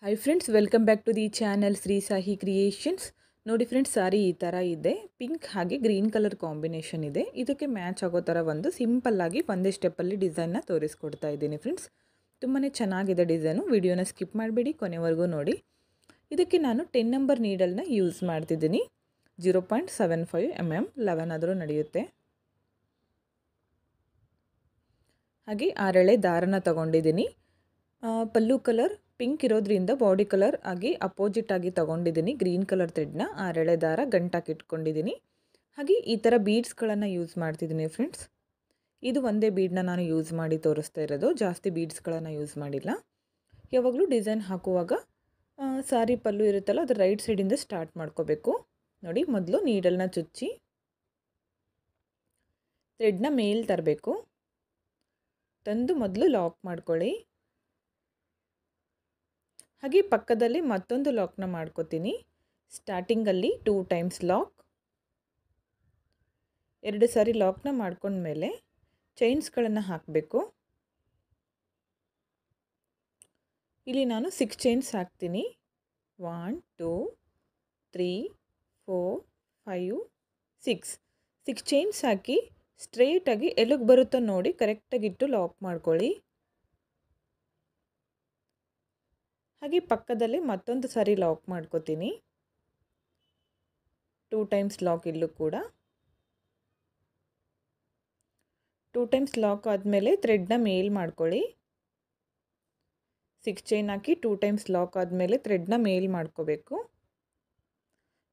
Hi friends, welcome back to the channel Shri Sahi creations. ನೋಡಿ friends, sari ಈ ಥರ ಇದೆ. ಪಿಂಕ್ ಹಾಗೆ ಗ್ರೀನ್ ಕಲರ್ ಕಾಂಬಿನೇಷನ್ ಇದೆ. ಇದಕ್ಕೆ ಮ್ಯಾಚ್ ಆಗೋ ಥರ ಒಂದು ಸಿಂಪಲ್ಲಾಗಿ ಒಂದೇ ಸ್ಟೆಪ್ಪಲ್ಲಿ ಡಿಸೈನ್ನ ತೋರಿಸ್ಕೊಡ್ತಾ ಇದ್ದೀನಿ ಫ್ರೆಂಡ್ಸ್. ತುಂಬಾ ಚೆನ್ನಾಗಿದೆ ಡಿಸೈನು. ವಿಡಿಯೋನ ಸ್ಕಿಪ್ ಮಾಡಬೇಡಿ, ಕೊನೆವರೆಗೂ ನೋಡಿ. ಇದಕ್ಕೆ ನಾನು 10 ನಂಬರ್ ನೀಡಲ್ನ ಯೂಸ್ ಮಾಡ್ತಿದ್ದೀನಿ. 0.75 mm, 11 ಆದರೂ ನಡೆಯುತ್ತೆ. ಹಾಗೆ 6 ಎಳೆ ದಾರನ ತಗೊಂಡಿದ್ದೀನಿ. ಪಲ್ಲು ಕಲರ್ ಪಿಂಕ್ ಇರೋದ್ರಿಂದ ಬಾಡಿ ಕಲರ್ ಆಗಿ ಅಪೋಸಿಟ್ ಆಗಿ ತೊಗೊಂಡಿದ್ದೀನಿ. ಗ್ರೀನ್ ಕಲರ್ ಥ್ರೆಡ್ನ 6 ಎಳೆ ದಾರ ಗಂಟಾಕಿ ಇಟ್ಕೊಂಡಿದ್ದೀನಿ. ಹಾಗೆ ಈ ಥರ ಬೀಡ್ಸ್ಗಳನ್ನು ಯೂಸ್ ಮಾಡ್ತಿದ್ದೀನಿ ಫ್ರೆಂಡ್ಸ್. ಇದು ಒಂದೇ ಬೀಡನ್ನ ನಾನು ಯೂಸ್ ಮಾಡಿ ತೋರಿಸ್ತಾ ಇರೋದು, ಜಾಸ್ತಿ ಬೀಡ್ಸ್ಗಳನ್ನು ಯೂಸ್ ಮಾಡಿಲ್ಲ. ಯಾವಾಗಲೂ ಡಿಸೈನ್ ಹಾಕುವಾಗ ಸಾರಿ ಪಲ್ಲು ಇರುತ್ತಲ್ಲ, ಅದು ರೈಟ್ ಸೈಡಿಂದ ಸ್ಟಾರ್ಟ್ ಮಾಡ್ಕೋಬೇಕು. ನೋಡಿ, ಮೊದಲು ನೀಡಲ್ನ ಚುಚ್ಚಿ ಥ್ರೆಡ್ನ ಮೇಲ್ ತರಬೇಕು. ತಂದು ಮೊದಲು ಲಾಕ್ ಮಾಡ್ಕೊಳ್ಳಿ. ಹಾಗೆ ಪಕ್ಕದಲ್ಲಿ ಮತ್ತೊಂದು ಲಾಕ್ನ ಮಾಡ್ಕೋತೀನಿ. ಸ್ಟಾರ್ಟಿಂಗಲ್ಲಿ 2 ಟೈಮ್ಸ್ ಲಾಕ್, 2 ಸಾರಿ ಲಾಕ್ನ ಮಾಡ್ಕೊಂಡ್ಮೇಲೆ ಚೈನ್ಸ್ಗಳನ್ನು ಹಾಕಬೇಕು. ಇಲ್ಲಿ ನಾನು 6 ಚೈನ್ಸ್ ಹಾಕ್ತೀನಿ. 1 2 3 4 5 6 ಚೈನ್ಸ್ ಹಾಕಿ ಸ್ಟ್ರೇಟಾಗಿ ಎಲ್ಲಿಗೆ ಬರುತ್ತೋ ನೋಡಿ ಕರೆಕ್ಟಾಗಿಟ್ಟು ಲಾಕ್ ಮಾಡ್ಕೊಳ್ಳಿ. ಹಾಗೆ ಪಕ್ಕದಲ್ಲಿ ಮತ್ತೊಂದು ಸಾರಿ ಲಾಕ್ ಮಾಡ್ಕೋತೀನಿ. 2 ಟೈಮ್ಸ್ ಲಾಕ್ ಇಲ್ಲೂ ಕೂಡ. 2 ಟೈಮ್ಸ್ ಲಾಕ್ ಆದಮೇಲೆ ಥ್ರೆಡ್ನ ಮೇಲ್ ಮಾಡ್ಕೊಳ್ಳಿ. 6 ಚೈನ್ ಹಾಕಿ 2 ಟೈಮ್ಸ್ ಲಾಕ್ ಆದಮೇಲೆ ಥ್ರೆಡ್ನ ಮೇಲ್ ಮಾಡ್ಕೋಬೇಕು.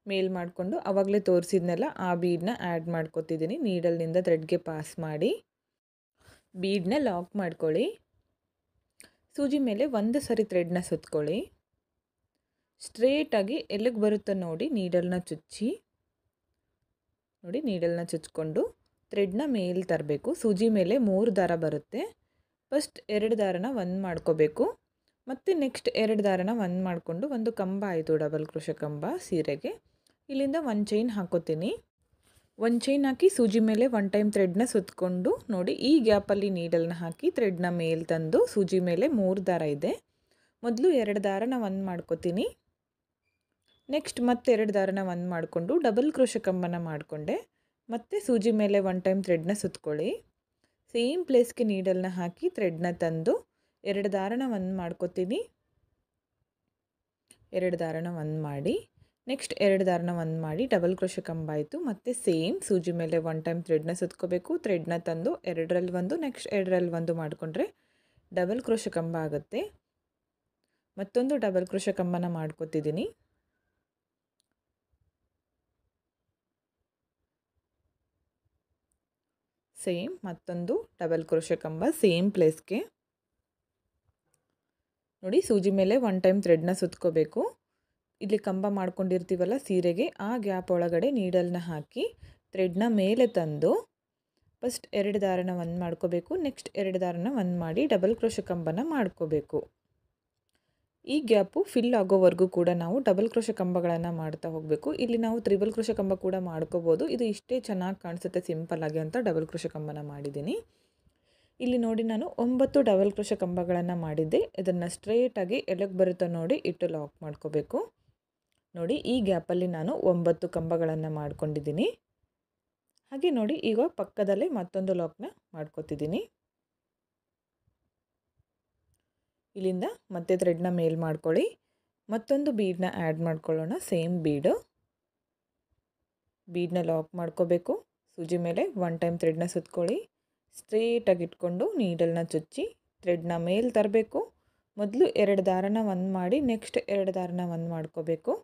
ಮೇಲ್ ಮಾಡಿಕೊಂಡು ಆವಾಗಲೇ ತೋರಿಸಿದ್ನೆಲ್ಲ ಆ ಬೀಡನ್ನ ಆ್ಯಡ್ ಮಾಡ್ಕೋತಿದ್ದೀನಿ. ನೀಡಲ್ನಿಂದ ಥ್ರೆಡ್ಗೆ ಪಾಸ್ ಮಾಡಿ ಬೀಡನ್ನ ಲಾಕ್ ಮಾಡ್ಕೊಳ್ಳಿ. ಸೂಜಿ ಮೇಲೆ ಒಂದು ಸರಿ ಥ್ರೆಡ್ನ ಸುತ್ಕೊಳ್ಳಿ. ಸ್ಟ್ರೇಟಾಗಿ ಎಲ್ಲಿಗೆ ಬರುತ್ತೋ ನೋಡಿ ನೀಡಲ್ನ ಚುಚ್ಚಿ. ನೋಡಿ, ನೀಡಲ್ನ ಚುಚ್ಕೊಂಡು ಥ್ರೆಡ್ನ ಮೇಲ್ ತರಬೇಕು. ಸೂಜಿ ಮೇಲೆ 3 ದಾರ ಬರುತ್ತೆ. ಫಸ್ಟ್ 2 ದಾರನ ಒಂದು ಮಾಡ್ಕೋಬೇಕು. ಮತ್ತು ನೆಕ್ಸ್ಟ್ 2 ದಾರನ ಒಂದು ಮಾಡಿಕೊಂಡು ಒಂದು ಕಂಬ ಆಯಿತು, ಡಬಲ್ ಕ್ರೋಶೆ ಕಂಬ ಸೀರೆಗೆ. ಇಲ್ಲಿಂದ 1 ಚೈನ್ ಹಾಕೋತೀನಿ. 1 ಚೈನ್ ಹಾಕಿ ಸೂಜಿ ಮೇಲೆ 1 ಟೈಮ್ ಥ್ರೆಡ್ನ ಸುತ್ತಕೊಂಡು ನೋಡಿ, ಈ ಗ್ಯಾಪಲ್ಲಿ ನೀಡಲ್ನ ಹಾಕಿ ಥ್ರೆಡ್ನ ಮೇಲ್ ತಂದು ಸೂಜಿ ಮೇಲೆ 3 ದಾರ ಇದೆ. ಮೊದಲು 2 ದಾರನ ಒಂದು ಮಾಡ್ಕೋತೀನಿ. ನೆಕ್ಸ್ಟ್ ಮತ್ತೆ 2 ದಾರನ ಒಂದು ಮಾಡಿಕೊಂಡು ಡಬಲ್ ಕ್ರೋಶೆ ಕಂಬನ ಮಾಡಿಕೊಂಡೆ. ಮತ್ತು ಸೂಜಿ ಮೇಲೆ 1 ಟೈಮ್ ಥ್ರೆಡ್ನ ಸುತ್ತಕೊಳ್ಳಿ. ಸೇಮ್ ಪ್ಲೇಸ್ಗೆ ನೀಡಲ್ನ ಹಾಕಿ ಥ್ರೆಡ್ನ ತಂದು 2 ದಾರನ ಒಂದು ಮಾಡ್ಕೋತೀನಿ. 2 ದಾರನ ಒಂದು ಮಾಡಿ ನೆಕ್ಸ್ಟ್ 2 ದಾರನ ಒಂದು ಮಾಡಿ ಡಬಲ್ ಕ್ರೋಶೆ ಕಂಬ ಆಯಿತು. ಮತ್ತು ಸೇಮ್ ಸೂಜಿ ಮೇಲೆ 1 ಟೈಮ್ ಥ್ರೆಡ್ನ ಸುತ್ಕೋಬೇಕು. ಥ್ರೆಡ್ನ ತಂದು 2ರಲ್ಲಿ ಒಂದು ನೆಕ್ಸ್ಟ್ 2ರಲ್ಲಿ ಒಂದು ಮಾಡಿಕೊಂಡ್ರೆ ಡಬಲ್ ಕ್ರೋಶೆ ಕಂಬ ಆಗುತ್ತೆ. ಮತ್ತೊಂದು ಡಬಲ್ ಕ್ರೋಶೆ ಕಂಬನ ಮಾಡ್ಕೋತಿದ್ದೀನಿ. ಸೇಮ್ ಮತ್ತೊಂದು ಡಬಲ್ ಕ್ರೋಶೆ ಕಂಬ ಸೇಮ್ ಪ್ಲೇಸ್ಗೆ. ನೋಡಿ, ಸೂಜಿ ಮೇಲೆ 1 ಟೈಮ್ ಥ್ರೆಡ್ನ ಸುತ್ಕೋಬೇಕು. ಇಲ್ಲಿ ಕಂಬ ಮಾಡ್ಕೊಂಡಿರ್ತೀವಲ್ಲ ಸೀರೆಗೆ, ಆ ಗ್ಯಾಪ್ ಒಳಗಡೆ ನೀಡಲ್ನ ಹಾಕಿ ಥ್ರೆಡ್ನ ಮೇಲೆ ತಂದು ಫಸ್ಟ್ 2 ದಾರನ ಒಂದು ಮಾಡ್ಕೋಬೇಕು. ನೆಕ್ಸ್ಟ್ 2 ದಾರನ ಒಂದು ಮಾಡಿ ಡಬಲ್ ಕ್ರೋಶೆ ಕಂಬನ ಮಾಡ್ಕೋಬೇಕು. ಈ ಗ್ಯಾಪು ಫಿಲ್ ಆಗೋವರೆಗೂ ಕೂಡ ನಾವು ಡಬಲ್ ಕ್ರೋಶೆ ಕಂಬಗಳನ್ನು ಮಾಡ್ತಾ ಹೋಗಬೇಕು. ಇಲ್ಲಿ ನಾವು ತ್ರಿಬಲ್ ಕ್ರೋಶೆ ಕಂಬ ಕೂಡ ಮಾಡ್ಕೋಬೋದು. ಇದು ಇಷ್ಟೇ ಚೆನ್ನಾಗಿ ಕಾಣಿಸುತ್ತೆ ಸಿಂಪಲ್ಲಾಗಿ ಅಂತ ಡಬಲ್ ಕ್ರೋಶೆ ಕಂಬನ ಮಾಡಿದ್ದೀನಿ. ಇಲ್ಲಿ ನೋಡಿ, ನಾನು 9 ಡಬಲ್ ಕ್ರೋಶೆ ಕಂಬಗಳನ್ನು ಮಾಡಿದ್ದೆ. ಇದನ್ನು ಸ್ಟ್ರೇಟಾಗಿ ಎಲ್ಲಿಗೆ ಬರುತ್ತೋ ನೋಡಿ ಇಟ್ಟು ಲಾಕ್ ಮಾಡ್ಕೋಬೇಕು. ನೋಡಿ, ಈ ಗ್ಯಾಪಲ್ಲಿ ನಾನು 9 ಕಂಬಗಳನ್ನು ಮಾಡ್ಕೊಂಡಿದ್ದೀನಿ. ಹಾಗೆ ನೋಡಿ, ಈಗ ಪಕ್ಕದಲ್ಲೇ ಮತ್ತೊಂದು ಲಾಕ್ನ ಮಾಡ್ಕೋತಿದ್ದೀನಿ. ಇಲ್ಲಿಂದ ಮತ್ತೆ ಥ್ರೆಡ್ನ ಮೇಲ್ ಮಾಡ್ಕೊಳ್ಳಿ. ಮತ್ತೊಂದು ಬೀಡನ್ನ ಆ್ಯಡ್ ಮಾಡ್ಕೊಳ್ಳೋಣ. ಸೇಮ್ ಬೀಡನ್ನ ಲಾಕ್ ಮಾಡ್ಕೋಬೇಕು. ಸೂಜಿ ಮೇಲೆ 1 ಟೈಮ್ ಥ್ರೆಡ್ನ ಸುತ್ಕೊಳ್ಳಿ. ಸ್ಟ್ರೇಟಾಗಿ ಇಟ್ಕೊಂಡು ನೀಡಲ್ನ ಚುಚ್ಚಿ ಥ್ರೆಡ್ನ ಮೇಲ್ ತರಬೇಕು. ಮೊದಲು 2 ದಾರನ ಒಂದು ಮಾಡಿ ನೆಕ್ಸ್ಟ್ 2 ದಾರನ ಒಂದು ಮಾಡ್ಕೋಬೇಕು.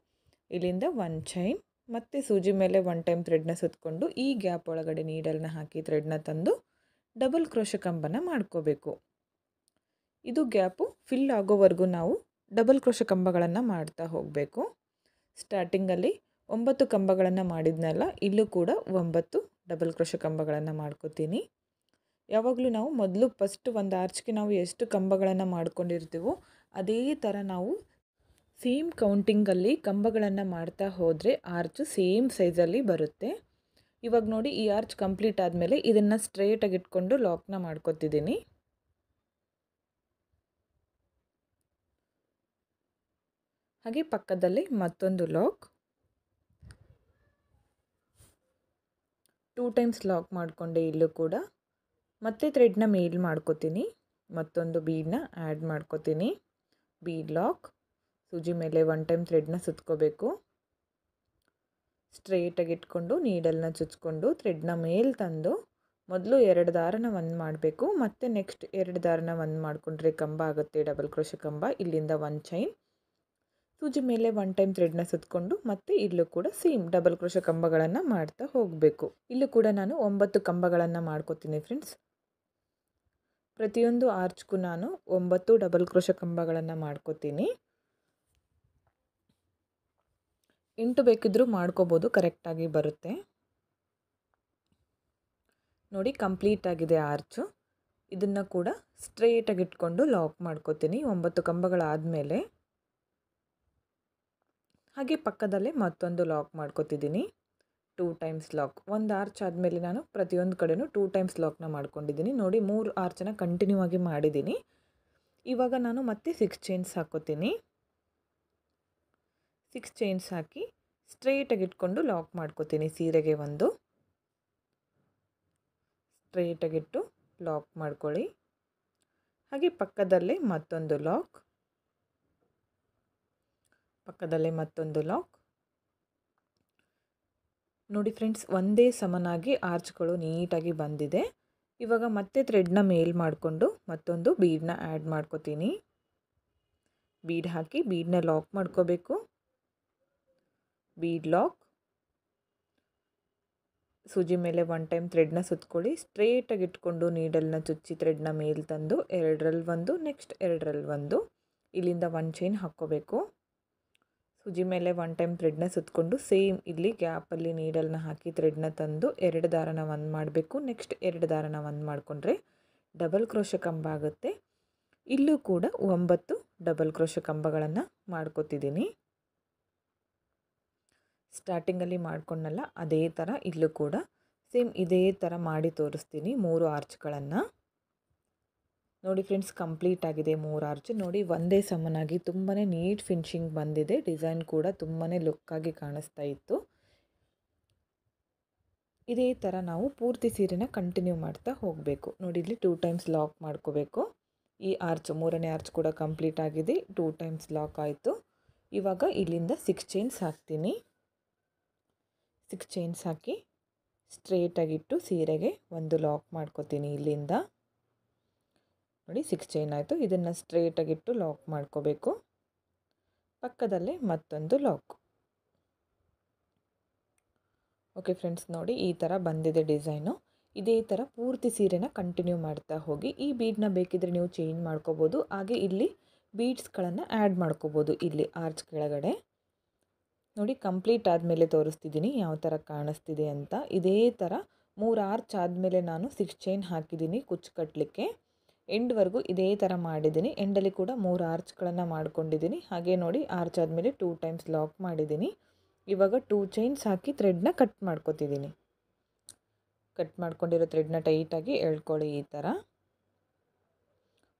ಇಲ್ಲಿಂದ 1 ಚೈನ್ ಮತ್ತು ಸೂಜಿ ಮೇಲೆ 1 ಟೈಮ್ ಥ್ರೆಡ್ನ ಸುತ್ತಕೊಂಡು ಈ ಗ್ಯಾಪ್ ಒಳಗಡೆ ನೀಡಲ್ನ ಹಾಕಿ ಥ್ರೆಡ್ನ ತಂದು ಡಬಲ್ ಕ್ರೋಶೆ ಕಂಬನ ಮಾಡ್ಕೋಬೇಕು. ಇದು ಗ್ಯಾಪು ಫಿಲ್ ಆಗೋವರೆಗೂ ನಾವು ಡಬಲ್ ಕ್ರೋಶೆ ಕಂಬಗಳನ್ನು ಮಾಡ್ತಾ ಹೋಗಬೇಕು. ಸ್ಟಾರ್ಟಿಂಗಲ್ಲಿ 9 ಕಂಬಗಳನ್ನು ಮಾಡಿದ್ನಲ್ಲ, ಇಲ್ಲೂ ಕೂಡ 9 ಡಬಲ್ ಕ್ರೋಶೆ ಕಂಬಗಳನ್ನು ಮಾಡ್ಕೋತೀನಿ. ಯಾವಾಗಲೂ ನಾವು ಮೊದಲು ಫಸ್ಟ್ ಒಂದು ಆರ್ಚ್ಗೆ ನಾವು ಎಷ್ಟು ಕಂಬಗಳನ್ನು ಮಾಡ್ಕೊಂಡಿರ್ತೀವೋ ಅದೇ ಥರ ನಾವು ಸೇಮ್ ಕೌಂಟಿಂಗಲ್ಲಿ ಕಂಬಗಳನ್ನು ಮಾಡ್ತಾ ಹೋದರೆ ಆರ್ಚು ಸೇಮ್ ಸೈಜಲ್ಲಿ ಬರುತ್ತೆ. ಇವಾಗ ನೋಡಿ, ಈ ಆರ್ಚ್ ಕಂಪ್ಲೀಟ್ ಆದಮೇಲೆ ಇದನ್ನು ಸ್ಟ್ರೇಟಾಗಿ ಇಟ್ಕೊಂಡು ಲಾಕ್ನ ಮಾಡ್ಕೊತಿದ್ದೀನಿ. ಹಾಗೆ ಪಕ್ಕದಲ್ಲಿ ಮತ್ತೊಂದು ಲಾಕ್ 2 ಟೈಮ್ಸ್ ಲಾಕ್ ಮಾಡಿಕೊಂಡೆ ಇಲ್ಲೂ ಕೂಡ ಮತ್ತೆ ಥ್ರೆಡ್ನ ಮೇಲ್ ಮಾಡ್ಕೋತೀನಿ ಮತ್ತೊಂದು ಬೀಡನ್ನ ಆ್ಯಡ್ ಮಾಡ್ಕೋತೀನಿ ಬೀಡ್ ಲಾಕ್ ಸೂಜಿ ಮೇಲೆ 1 ಟೈಮ್ ಥ್ರೆಡ್ನ ಸುತ್ಕೋಬೇಕು ಸ್ಟ್ರೇಟಾಗಿ ಇಟ್ಕೊಂಡು ನೀಡಲ್ನ ಚುಚ್ಕೊಂಡು ಥ್ರೆಡ್ನ ಮೇಲೆ ತಂದು ಮೊದಲು 2 ದಾರನ ಒಂದು ಮಾಡಬೇಕು ಮತ್ತು ನೆಕ್ಸ್ಟ್ 2 ದಾರನ ಒಂದು ಮಾಡಿಕೊಂಡ್ರೆ ಕಂಬ ಆಗುತ್ತೆ ಡಬಲ್ ಕ್ರೋಶೆ ಕಂಬ ಇಲ್ಲಿಂದ 1 ಚೈನ್ ಸೂಜಿ ಮೇಲೆ 1 ಟೈಮ್ ಥ್ರೆಡ್ನ ಸುತ್ತಕೊಂಡು ಮತ್ತೆ ಇಲ್ಲೂ ಕೂಡ ಸೇಮ್ ಡಬಲ್ ಕ್ರೋಶೆ ಕಂಬಗಳನ್ನು ಮಾಡ್ತಾ ಹೋಗಬೇಕು ಇಲ್ಲೂ ಕೂಡ ನಾನು 9 ಕಂಬಗಳನ್ನು ಮಾಡ್ಕೋತೀನಿ ಫ್ರೆಂಡ್ಸ್ ಪ್ರತಿಯೊಂದು ಆರ್ಚ್ಗೂ ನಾನು 9 ಡಬಲ್ ಕ್ರೋಶೆ ಕಂಬಗಳನ್ನು ಮಾಡ್ಕೋತೀನಿ 8 ಬೇಕಿದ್ರೂ ಮಾಡ್ಕೋಬೋದು ಕರೆಕ್ಟಾಗಿ ಬರುತ್ತೆ ನೋಡಿ ಕಂಪ್ಲೀಟ್ ಆಗಿದೆ ಆರ್ಚು ಇದನ್ನು ಕೂಡ ಸ್ಟ್ರೇಟಾಗಿ ಇಟ್ಕೊಂಡು ಲಾಕ್ ಮಾಡ್ಕೋತೀನಿ 9 ಕಂಬಗಳಾದಮೇಲೆ ಹಾಗೆ ಪಕ್ಕದಲ್ಲೇ ಮತ್ತೊಂದು ಲಾಕ್ ಮಾಡ್ಕೋತಿದ್ದೀನಿ 2 ಟೈಮ್ಸ್ ಲಾಕ್ ಒಂದು ಆರ್ಚ್ ಆದಮೇಲೆ ನಾನು ಪ್ರತಿಯೊಂದು ಕಡೆನೂ 2 ಟೈಮ್ಸ್ ಲಾಕ್ನ ಮಾಡ್ಕೊಂಡಿದ್ದೀನಿ ನೋಡಿ 3 ಆರ್ಚನ್ನು ಕಂಟಿನ್ಯೂ ಆಗಿ ಮಾಡಿದ್ದೀನಿ ಇವಾಗ ನಾನು ಮತ್ತೆ 6 ಚೈನ್ಸ್ ಹಾಕೋತೀನಿ 6 ಚೈನ್ಸ್ ಹಾಕಿ ಸ್ಟ್ರೇಟಾಗಿ ಇಟ್ಕೊಂಡು ಲಾಕ್ ಮಾಡ್ಕೋತೀನಿ ಸೀರೆಗೆ ಒಂದು ಸ್ಟ್ರೇಟಾಗಿಟ್ಟು ಲಾಕ್ ಮಾಡ್ಕೊಳ್ಳಿ ಹಾಗೆ ಪಕ್ಕದಲ್ಲೇ ಮತ್ತೊಂದು ಲಾಕ್ ನೋಡಿ ಫ್ರೆಂಡ್ಸ್ ಒಂದೇ ಸಮನಾಗಿ ಆರ್ಚ್ಗಳು ನೀಟಾಗಿ ಬಂದಿದೆ ಇವಾಗ ಮತ್ತೆ ಥ್ರೆಡ್ನ ಮೇಲ್ ಮಾಡಿಕೊಂಡು ಮತ್ತೊಂದು ಬೀಡನ್ನ ಆ್ಯಡ್ ಮಾಡ್ಕೋತೀನಿ ಬೀಡ್ ಹಾಕಿ ಬೀಡನ್ನ ಲಾಕ್ ಮಾಡ್ಕೋಬೇಕು ಬೀಡ್ ಲಾಕ್ ಸೂಜಿ ಮೇಲೆ 1 ಟೈಮ್ ಥ್ರೆಡ್ನ ಸುತ್ಕೊಳ್ಳಿ ಸ್ಟ್ರೇಟಾಗಿ ಇಟ್ಕೊಂಡು ನೀಡಲ್ನ ಚುಚ್ಚಿ ಥ್ರೆಡ್ನ ಮೇಲೆ ತಂದು 2ರಲ್ಲಿ ಒಂದು ನೆಕ್ಸ್ಟ್ 2ರಲ್ಲಿ ಒಂದು ಇಲ್ಲಿಂದ 1 ಚೈನ್ ಹಾಕ್ಕೋಬೇಕು ಸೂಜಿ ಮೇಲೆ 1 ಟೈಮ್ ಥ್ರೆಡ್ನ ಸುತ್ತಕೊಂಡು ಸೇಮ್ ಇಲ್ಲಿ ಗ್ಯಾಪಲ್ಲಿ ನೀಡಲ್ನ ಹಾಕಿ ಥ್ರೆಡ್ನ ತಂದು 2 ದಾರನ ಒಂದು ಮಾಡಬೇಕು ನೆಕ್ಸ್ಟ್ 2 ದಾರನ ಒಂದು ಮಾಡಿಕೊಂಡ್ರೆ ಡಬಲ್ ಕ್ರೋಶೆ ಕಂಬ ಆಗುತ್ತೆ ಇಲ್ಲೂ ಕೂಡ 9 ಡಬಲ್ ಕ್ರೋಶೆ ಕಂಬಗಳನ್ನು ಮಾಡ್ಕೋತಿದ್ದೀನಿ ಸ್ಟಾರ್ಟಿಂಗಲ್ಲಿ ಮಾಡ್ಕೊಂಡಲ್ಲ ಅದೇ ಥರ ಇಲ್ಲೂ ಕೂಡ ಸೇಮ್ ಇದೇ ಥರ ಮಾಡಿ ತೋರಿಸ್ತೀನಿ 3 ಆರ್ಚ್ಗಳನ್ನು ನೋಡಿ ಫ್ರೆಂಡ್ಸ್ ಕಂಪ್ಲೀಟ್ ಆಗಿದೆ 3 ಆರ್ಚ್ ನೋಡಿ ಒಂದೇ ಸಮನಾಗಿ ತುಂಬಾ ನೀಟ್ ಫಿನಿಶಿಂಗ್ ಬಂದಿದೆ ಡಿಸೈನ್ ಕೂಡ ತುಂಬಾ ಲುಕ್ಕಾಗಿ ಕಾಣಿಸ್ತಾ ಇತ್ತು ಇದೇ ಥರ ನಾವು ಪೂರ್ತಿ ಸೀರೆನ ಕಂಟಿನ್ಯೂ ಮಾಡ್ತಾ ಹೋಗಬೇಕು ನೋಡಿ ಇಲ್ಲಿ 2 ಟೈಮ್ಸ್ ಲಾಕ್ ಮಾಡ್ಕೋಬೇಕು ಈ ಆರ್ಚ್ 3ನೇ ಆರ್ಚ್ ಕೂಡ ಕಂಪ್ಲೀಟ್ ಆಗಿದೆ 2 ಟೈಮ್ಸ್ ಲಾಕ್ ಆಯಿತು ಇವಾಗ ಇಲ್ಲಿಂದ 6 ಚೈನ್ಸ್ ಹಾಕ್ತೀನಿ 6 ಚೈನ್ಸ್ ಹಾಕಿ ಸ್ಟ್ರೇಟಾಗಿಟ್ಟು ಸೀರೆಗೆ ಒಂದು ಲಾಕ್ ಮಾಡ್ಕೋತೀನಿ ಇಲ್ಲಿಂದ ನೋಡಿ 6 ಚೈನ್ ಆಯಿತು ಇದನ್ನು ಸ್ಟ್ರೇಟಾಗಿಟ್ಟು ಲಾಕ್ ಮಾಡ್ಕೋಬೇಕು ಪಕ್ಕದಲ್ಲೇ ಮತ್ತೊಂದು ಲಾಕ್ ಓಕೆ ಫ್ರೆಂಡ್ಸ್ ನೋಡಿ ಈ ಥರ ಬಂದಿದೆ ಡಿಸೈನು ಇದೇ ಥರ ಪೂರ್ತಿ ಸೀರೆನ ಕಂಟಿನ್ಯೂ ಮಾಡ್ತಾ ಹೋಗಿ ಈ ಬೀಡನ್ನ ಬೇಕಿದ್ರೆ ನೀವು ಚೇಂಜ್ ಮಾಡ್ಕೋಬೋದು ಹಾಗೆ ಇಲ್ಲಿ ಬೀಡ್ಸ್ಗಳನ್ನು ಆ್ಯಡ್ ಮಾಡ್ಕೋಬೋದು ಇಲ್ಲಿ ಆರ್ಚ್ ಕೆಳಗಡೆ ನೋಡಿ ಕಂಪ್ಲೀಟ್ ಆದಮೇಲೆ ತೋರಿಸ್ತಿದ್ದೀನಿ ಯಾವ ಥರ ಕಾಣಿಸ್ತಿದೆ ಅಂತ ಇದೇ ಥರ 3 ಆರ್ಚ್ ಆದಮೇಲೆ ನಾನು 6 ಚೈನ್ ಹಾಕಿದ್ದೀನಿ ಕುಚ್ಚು ಕಟ್ಟಲಿಕ್ಕೆ ಎಂಡ್ವರೆಗೂ ಇದೇ ಥರ ಮಾಡಿದ್ದೀನಿ ಎಂಡಲ್ಲಿ ಕೂಡ 3 ಆರ್ಚ್ಗಳನ್ನು ಮಾಡ್ಕೊಂಡಿದ್ದೀನಿ ಹಾಗೆ ನೋಡಿ ಆರ್ಚ್ ಆದಮೇಲೆ 2 ಟೈಮ್ಸ್ ಲಾಕ್ ಮಾಡಿದ್ದೀನಿ ಇವಾಗ 2 ಚೈನ್ಸ್ ಹಾಕಿ ಥ್ರೆಡ್ನ ಕಟ್ ಮಾಡ್ಕೋತಿದ್ದೀನಿ ಕಟ್ ಮಾಡ್ಕೊಂಡಿರೋ ಥ್ರೆಡ್ನ ಟೈಟಾಗಿ ಎಳ್ಕೊಳ್ಳಿ ಈ ಥರ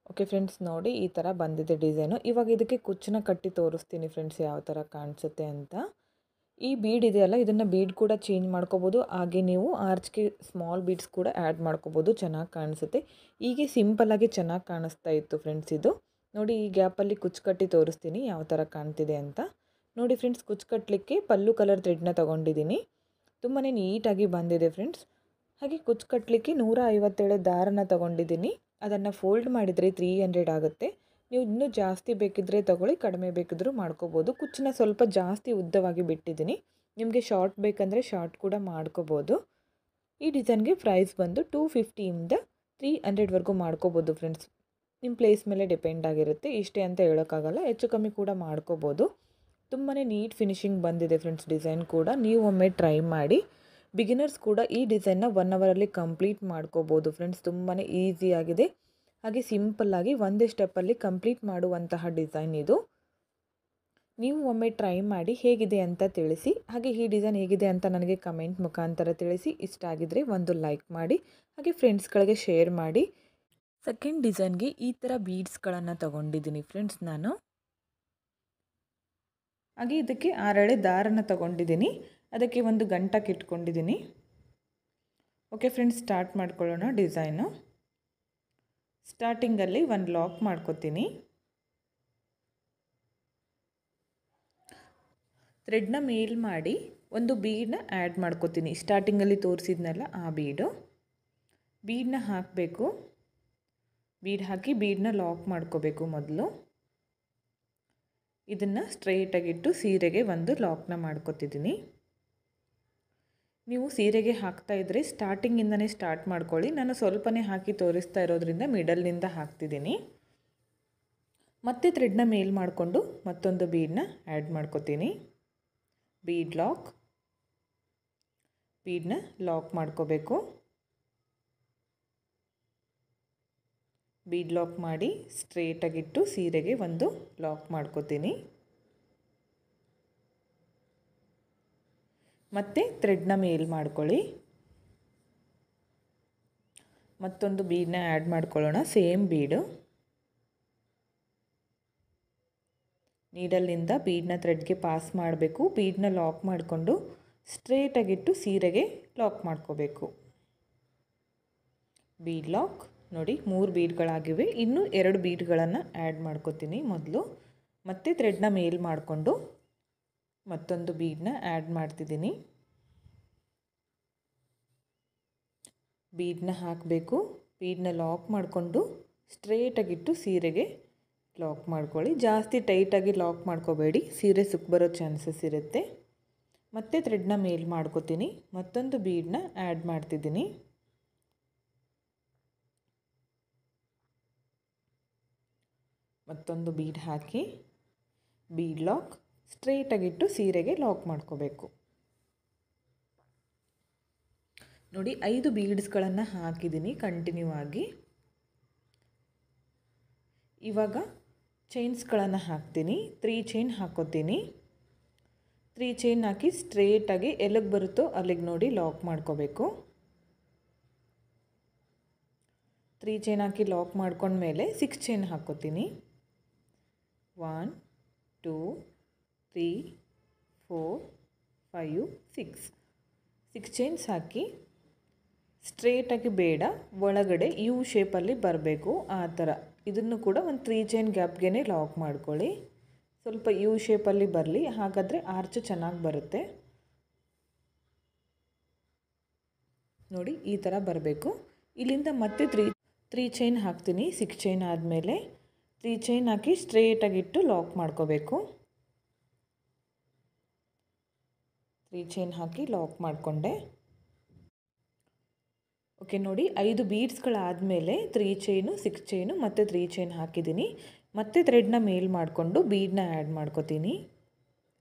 ಓಕೆ ಫ್ರೆಂಡ್ಸ್ ನೋಡಿ ಈ ಥರ ಬಂದಿದೆ ಡಿಸೈನು ಇವಾಗ ಇದಕ್ಕೆ ಕುಚ್ಚನ್ನ ಕಟ್ಟಿ ತೋರಿಸ್ತೀನಿ ಫ್ರೆಂಡ್ಸ್ ಯಾವ ಥರ ಕಾಣಿಸುತ್ತೆ ಅಂತ ಈ ಬೀಡ್ ಇದೆಯಲ್ಲ ಇದನ್ನು ಬೀಡ್ ಕೂಡ ಚೇಂಜ್ ಮಾಡ್ಕೋಬೋದು ಹಾಗೆ ನೀವು ಆರ್ಚ್ಗೆ ಸ್ಮಾಲ್ ಬೀಡ್ಸ್ ಕೂಡ ಆ್ಯಡ್ ಮಾಡ್ಕೋಬೋದು ಚೆನ್ನಾಗಿ ಕಾಣಿಸುತ್ತೆ ಹೀಗೆ ಸಿಂಪಲ್ಲಾಗಿ ಚೆನ್ನಾಗಿ ಕಾಣಿಸ್ತಾ ಇತ್ತು ಫ್ರೆಂಡ್ಸ್ ಇದು ನೋಡಿ ಈ ಗ್ಯಾಪಲ್ಲಿ ಕುಚ್ಚು ಕಟ್ಟಿ ತೋರಿಸ್ತೀನಿ ಯಾವ ಥರ ಕಾಣ್ತಿದೆ ಅಂತ ನೋಡಿ ಫ್ರೆಂಡ್ಸ್ ಕುಚ್ಚು ಕಟ್ಟಲಿಕ್ಕೆ ಪಲ್ಲು ಕಲರ್ ಥ್ರೆಡ್ನ ತೊಗೊಂಡಿದ್ದೀನಿ ತುಂಬಾ ನೀಟಾಗಿ ಬಂದಿದೆ ಫ್ರೆಂಡ್ಸ್ ಹಾಗೆ ಕುಚ್ಚು ಕಟ್ಟಲಿಕ್ಕೆ 157 ದಾರನ ತೊಗೊಂಡಿದ್ದೀನಿ ಅದನ್ನು ಫೋಲ್ಡ್ ಮಾಡಿದರೆ 300 ಆಗುತ್ತೆ ನೀವು ಇನ್ನೂ ಜಾಸ್ತಿ ಬೇಕಿದ್ದರೆ ತಗೊಳ್ಳಿ ಕಡಿಮೆ ಬೇಕಿದ್ರೂ ಮಾಡ್ಕೋಬೋದು ಕುಚ್ಚನ್ನ ಸ್ವಲ್ಪ ಜಾಸ್ತಿ ಉದ್ದವಾಗಿ ಬಿಟ್ಟಿದ್ದೀನಿ ನಿಮಗೆ ಶಾರ್ಟ್ ಬೇಕಂದರೆ ಶಾರ್ಟ್ ಕೂಡ ಮಾಡ್ಕೋಬೋದು ಈ ಡಿಸೈನ್ಗೆ ಪ್ರೈಸ್ ಬಂದು 250ಇಂದ 300ವರೆಗೂ ಮಾಡ್ಕೋಬೋದು ಫ್ರೆಂಡ್ಸ್ ನಿಮ್ಮ ಪ್ಲೇಸ್ ಮೇಲೆ ಡಿಪೆಂಡ್ ಆಗಿರುತ್ತೆ ಇಷ್ಟೇ ಅಂತ ಹೇಳೋಕ್ಕಾಗಲ್ಲ ಹೆಚ್ಚು ಕಮ್ಮಿ ಕೂಡ ಮಾಡ್ಕೋಬೋದು ತುಂಬಾ ನೀಟ್ ಫಿನಿಶಿಂಗ್ ಬಂದಿದೆ ಫ್ರೆಂಡ್ಸ್ ಡಿಸೈನ್ ಕೂಡ ನೀವು ಒಮ್ಮೆ ಟ್ರೈ ಮಾಡಿ ಬಿಗಿನರ್ಸ್ ಕೂಡ ಈ ಡಿಸೈನ್ನ 1 ಅವರಲ್ಲಿ ಕಂಪ್ಲೀಟ್ ಮಾಡ್ಕೋಬೋದು ಫ್ರೆಂಡ್ಸ್ ತುಂಬಾ ಈಸಿಯಾಗಿದೆ ಹಾಗೆ ಸಿಂಪಲ್ಲಾಗಿ ಒಂದೇ ಸ್ಟೆಪ್ಪಲ್ಲಿ ಕಂಪ್ಲೀಟ್ ಮಾಡುವಂತಹ ಡಿಸೈನ್ ಇದು ನೀವು ಒಮ್ಮೆ ಟ್ರೈ ಮಾಡಿ ಹೇಗಿದೆ ಅಂತ ತಿಳಿಸಿ ಹಾಗೆ ಈ ಡಿಸೈನ್ ಹೇಗಿದೆ ಅಂತ ನನಗೆ ಕಮೆಂಟ್ ಮುಖಾಂತರ ತಿಳಿಸಿ ಇಷ್ಟ ಆಗಿದ್ರೆ ಒಂದು ಲೈಕ್ ಮಾಡಿ ಹಾಗೆ ಫ್ರೆಂಡ್ಸ್ಗಳಿಗೆ ಶೇರ್ ಮಾಡಿ ಸೆಕೆಂಡ್ ಡಿಸೈನ್ಗೆ ಈ ಥರ ಬೀಡ್ಸ್ಗಳನ್ನು ತೊಗೊಂಡಿದ್ದೀನಿ ಫ್ರೆಂಡ್ಸ್ ನಾನು ಹಾಗೆ ಇದಕ್ಕೆ 6 ಎಳೆ ದಾರನ ತಗೊಂಡಿದ್ದೀನಿ, ಅದಕ್ಕೆ ಒಂದು ಗಂಟಕ್ಕೆ ಇಟ್ಕೊಂಡಿದ್ದೀನಿ. ಓಕೆ ಫ್ರೆಂಡ್ಸ್, ಸ್ಟಾರ್ಟ್ ಮಾಡ್ಕೊಳ್ಳೋಣ ಡಿಸೈನು. ಸ್ಟಾರ್ಟಿಂಗಲ್ಲಿ ಒಂದು ಲಾಕ್ ಮಾಡ್ಕೊತೀನಿ. ಥ್ರೆಡ್ನ ಮೇಲ್ ಮಾಡಿ ಒಂದು ಬೀಡನ್ನ ಆ್ಯಡ್ ಮಾಡ್ಕೊತೀನಿ. ಸ್ಟಾರ್ಟಿಂಗಲ್ಲಿ ತೋರಿಸಿದ್ನಲ್ಲ ಆ ಬೀಡನ್ನ ಹಾಕಬೇಕು. ಬೀಡ್ ಹಾಕಿ ಬೀಡನ್ನ ಲಾಕ್ ಮಾಡ್ಕೋಬೇಕು. ಮೊದಲು ಇದನ್ನು ಸ್ಟ್ರೈಟಾಗಿಟ್ಟು ಸೀರೆಗೆ ಒಂದು ಲಾಕ್ನ ಮಾಡ್ಕೊತಿದ್ದೀನಿ. ನೀವು ಸೀರೆಗೆ ಹಾಕ್ತಾ ಇದ್ದರೆ ಸ್ಟಾರ್ಟಿಂಗಿಂದನೇ ಸ್ಟಾರ್ಟ್ ಮಾಡ್ಕೊಳ್ಳಿ. ನಾನು ಸ್ವಲ್ಪನೇ ಹಾಕಿ ತೋರಿಸ್ತಾ ಇರೋದ್ರಿಂದ ಮಿಡಲ್ನಿಂದ ಹಾಕ್ತಿದ್ದೀನಿ. ಮತ್ತೆ ಥ್ರೆಡ್ನ ಮೇಲ್ ಮಾಡಿಕೊಂಡು ಮತ್ತೊಂದು ಬೀಡನ್ನ ಆ್ಯಡ್ ಮಾಡ್ಕೊತೀನಿ. ಬೀಡನ್ನ ಲಾಕ್ ಮಾಡ್ಕೋಬೇಕು. ಬೀಡ್ ಲಾಕ್ ಮಾಡಿ ಸ್ಟ್ರೇಟಾಗಿಟ್ಟು ಸೀರೆಗೆ ಒಂದು ಲಾಕ್ ಮಾಡ್ಕೋತೀನಿ. ಮತ್ತು ಥ್ರೆಡ್ನ ಮೇಲ್ ಮಾಡ್ಕೊಳ್ಳಿ. ಮತ್ತೊಂದು ಬೀಡನ್ನ ಆ್ಯಡ್ ಮಾಡ್ಕೊಳ್ಳೋಣ. ಸೇಮ್ ಬೀಡು. ನೀಡಲ್ನಿಂದ ಬೀಡನ್ನ ಥ್ರೆಡ್ಗೆ ಪಾಸ್ ಮಾಡಬೇಕು. ಬೀಡನ್ನ ಲಾಕ್ ಮಾಡಿಕೊಂಡು ಸ್ಟ್ರೇಟಾಗಿಟ್ಟು ಸೀರೆಗೆ ಲಾಕ್ ಮಾಡ್ಕೋಬೇಕು. Bead lock. ನೋಡಿ 3 ಬೀಡ್ಗಳಾಗಿವೆ. ಇನ್ನೂ 2 ಬೀಡ್ಗಳನ್ನು ಆ್ಯಡ್ ಮಾಡ್ಕೋತೀನಿ ಮೊದಲು. ಮತ್ತೆ ಥ್ರೆಡ್ನ ಮೇಲ್ ಮಾಡಿಕೊಂಡು ಮತ್ತೊಂದು ಬೀಡನ್ನ ಆ್ಯಡ್ ಮಾಡ್ತಿದ್ದೀನಿ. ಬೀಡನ್ನ ಹಾಕಬೇಕು. ಬೀಡನ್ನ ಲಾಕ್ ಮಾಡಿಕೊಂಡು ಸ್ಟ್ರೇಟಾಗಿಟ್ಟು ಸೀರೆಗೆ ಲಾಕ್ ಮಾಡ್ಕೊಳ್ಳಿ. ಜಾಸ್ತಿ ಟೈಟಾಗಿ ಲಾಕ್ ಮಾಡ್ಕೋಬೇಡಿ, ಸೀರೆ ಸುಕ್ ಬರೋ ಚಾನ್ಸಸ್ ಇರುತ್ತೆ. ಮತ್ತೆ ಥ್ರೆಡ್ನ ಮೇಲ್ ಮಾಡ್ಕೋತೀನಿ. ಮತ್ತೊಂದು ಬೀಡನ್ನ ಆ್ಯಡ್ ಮಾಡ್ತಿದ್ದೀನಿ. ಮತ್ತೊಂದು ಬೀಡ್ ಹಾಕಿ ಬೀಡ್ ಲಾಕ್ ಸ್ಟ್ರೇಟಾಗಿಟ್ಟು ಸೀರೆಗೆ ಲಾಕ್ ಮಾಡ್ಕೋಬೇಕು. ನೋಡಿ 5 ಬೀಡ್ಸ್ಗಳನ್ನು ಹಾಕಿದ್ದೀನಿ ಕಂಟಿನ್ಯೂ ಆಗಿ. ಇವಾಗ ಚೈನ್ಸ್ಗಳನ್ನು ಹಾಕ್ತೀನಿ. 3 ಚೈನ್ ಹಾಕೋತೀನಿ. 3 ಚೈನ್ ಹಾಕಿ ಸ್ಟ್ರೇಟಾಗಿ ಎಲ್ಲಿಗೆ ಬರುತ್ತೋ ಅಲ್ಲಿಗೆ ನೋಡಿ ಲಾಕ್ ಮಾಡ್ಕೋಬೇಕು. 3 ಚೈನ್ ಹಾಕಿ ಲಾಕ್ ಮಾಡ್ಕೊಂಡ್ಮೇಲೆ 6 ಚೈನ್ ಹಾಕೋತೀನಿ. 1 2 3 4 5 6 ಚೈನ್ಸ್ ಹಾಕಿ ಸ್ಟ್ರೇಟಾಗಿ ಬೇಡ, ಒಳಗಡೆ ಯು ಶೇಪಲ್ಲಿ ಬರಬೇಕು. ಆ ಥರ ಇದನ್ನು ಕೂಡ ಒಂದು 3 ಚೈನ್ ಗ್ಯಾಪ್ಗೆ ಲಾಕ್ ಮಾಡ್ಕೊಳ್ಳಿ. ಸ್ವಲ್ಪ ಯು ಶೇಪಲ್ಲಿ ಬರಲಿ, ಹಾಗಾದರೆ ಆರ್ಚ್ ಚೆನ್ನಾಗಿ ಬರುತ್ತೆ. ನೋಡಿ ಈ ಥರ ಬರಬೇಕು. ಇಲ್ಲಿಂದ ಮತ್ತೆ 3 ಚೈನ್ ಹಾಕ್ತೀನಿ. 6 ಚೈನ್ ಆದಮೇಲೆ 3 ಚೈನ್ ಹಾಕಿ ಸ್ಟ್ರೇಟಾಗಿಟ್ಟು ಲಾಕ್ ಮಾಡ್ಕೋಬೇಕು. 3 ಚೈನ್ ಹಾಕಿ ಲಾಕ್ ಮಾಡಿಕೊಂಡೆ. ಓಕೆ ನೋಡಿ 5 ಬೀಡ್ಸ್ಗಳಾದಮೇಲೆ 3 ಚೈನು 6 ಚೈನು ಮತ್ತು 3 ಚೈನ್ ಹಾಕಿದ್ದೀನಿ. ಮತ್ತೆ ಥ್ರೆಡ್ನ ಮೇಲ್ ಮಾಡಿಕೊಂಡು ಬೀಡನ್ನ ಆ್ಯಡ್ ಮಾಡ್ಕೋತೀನಿ.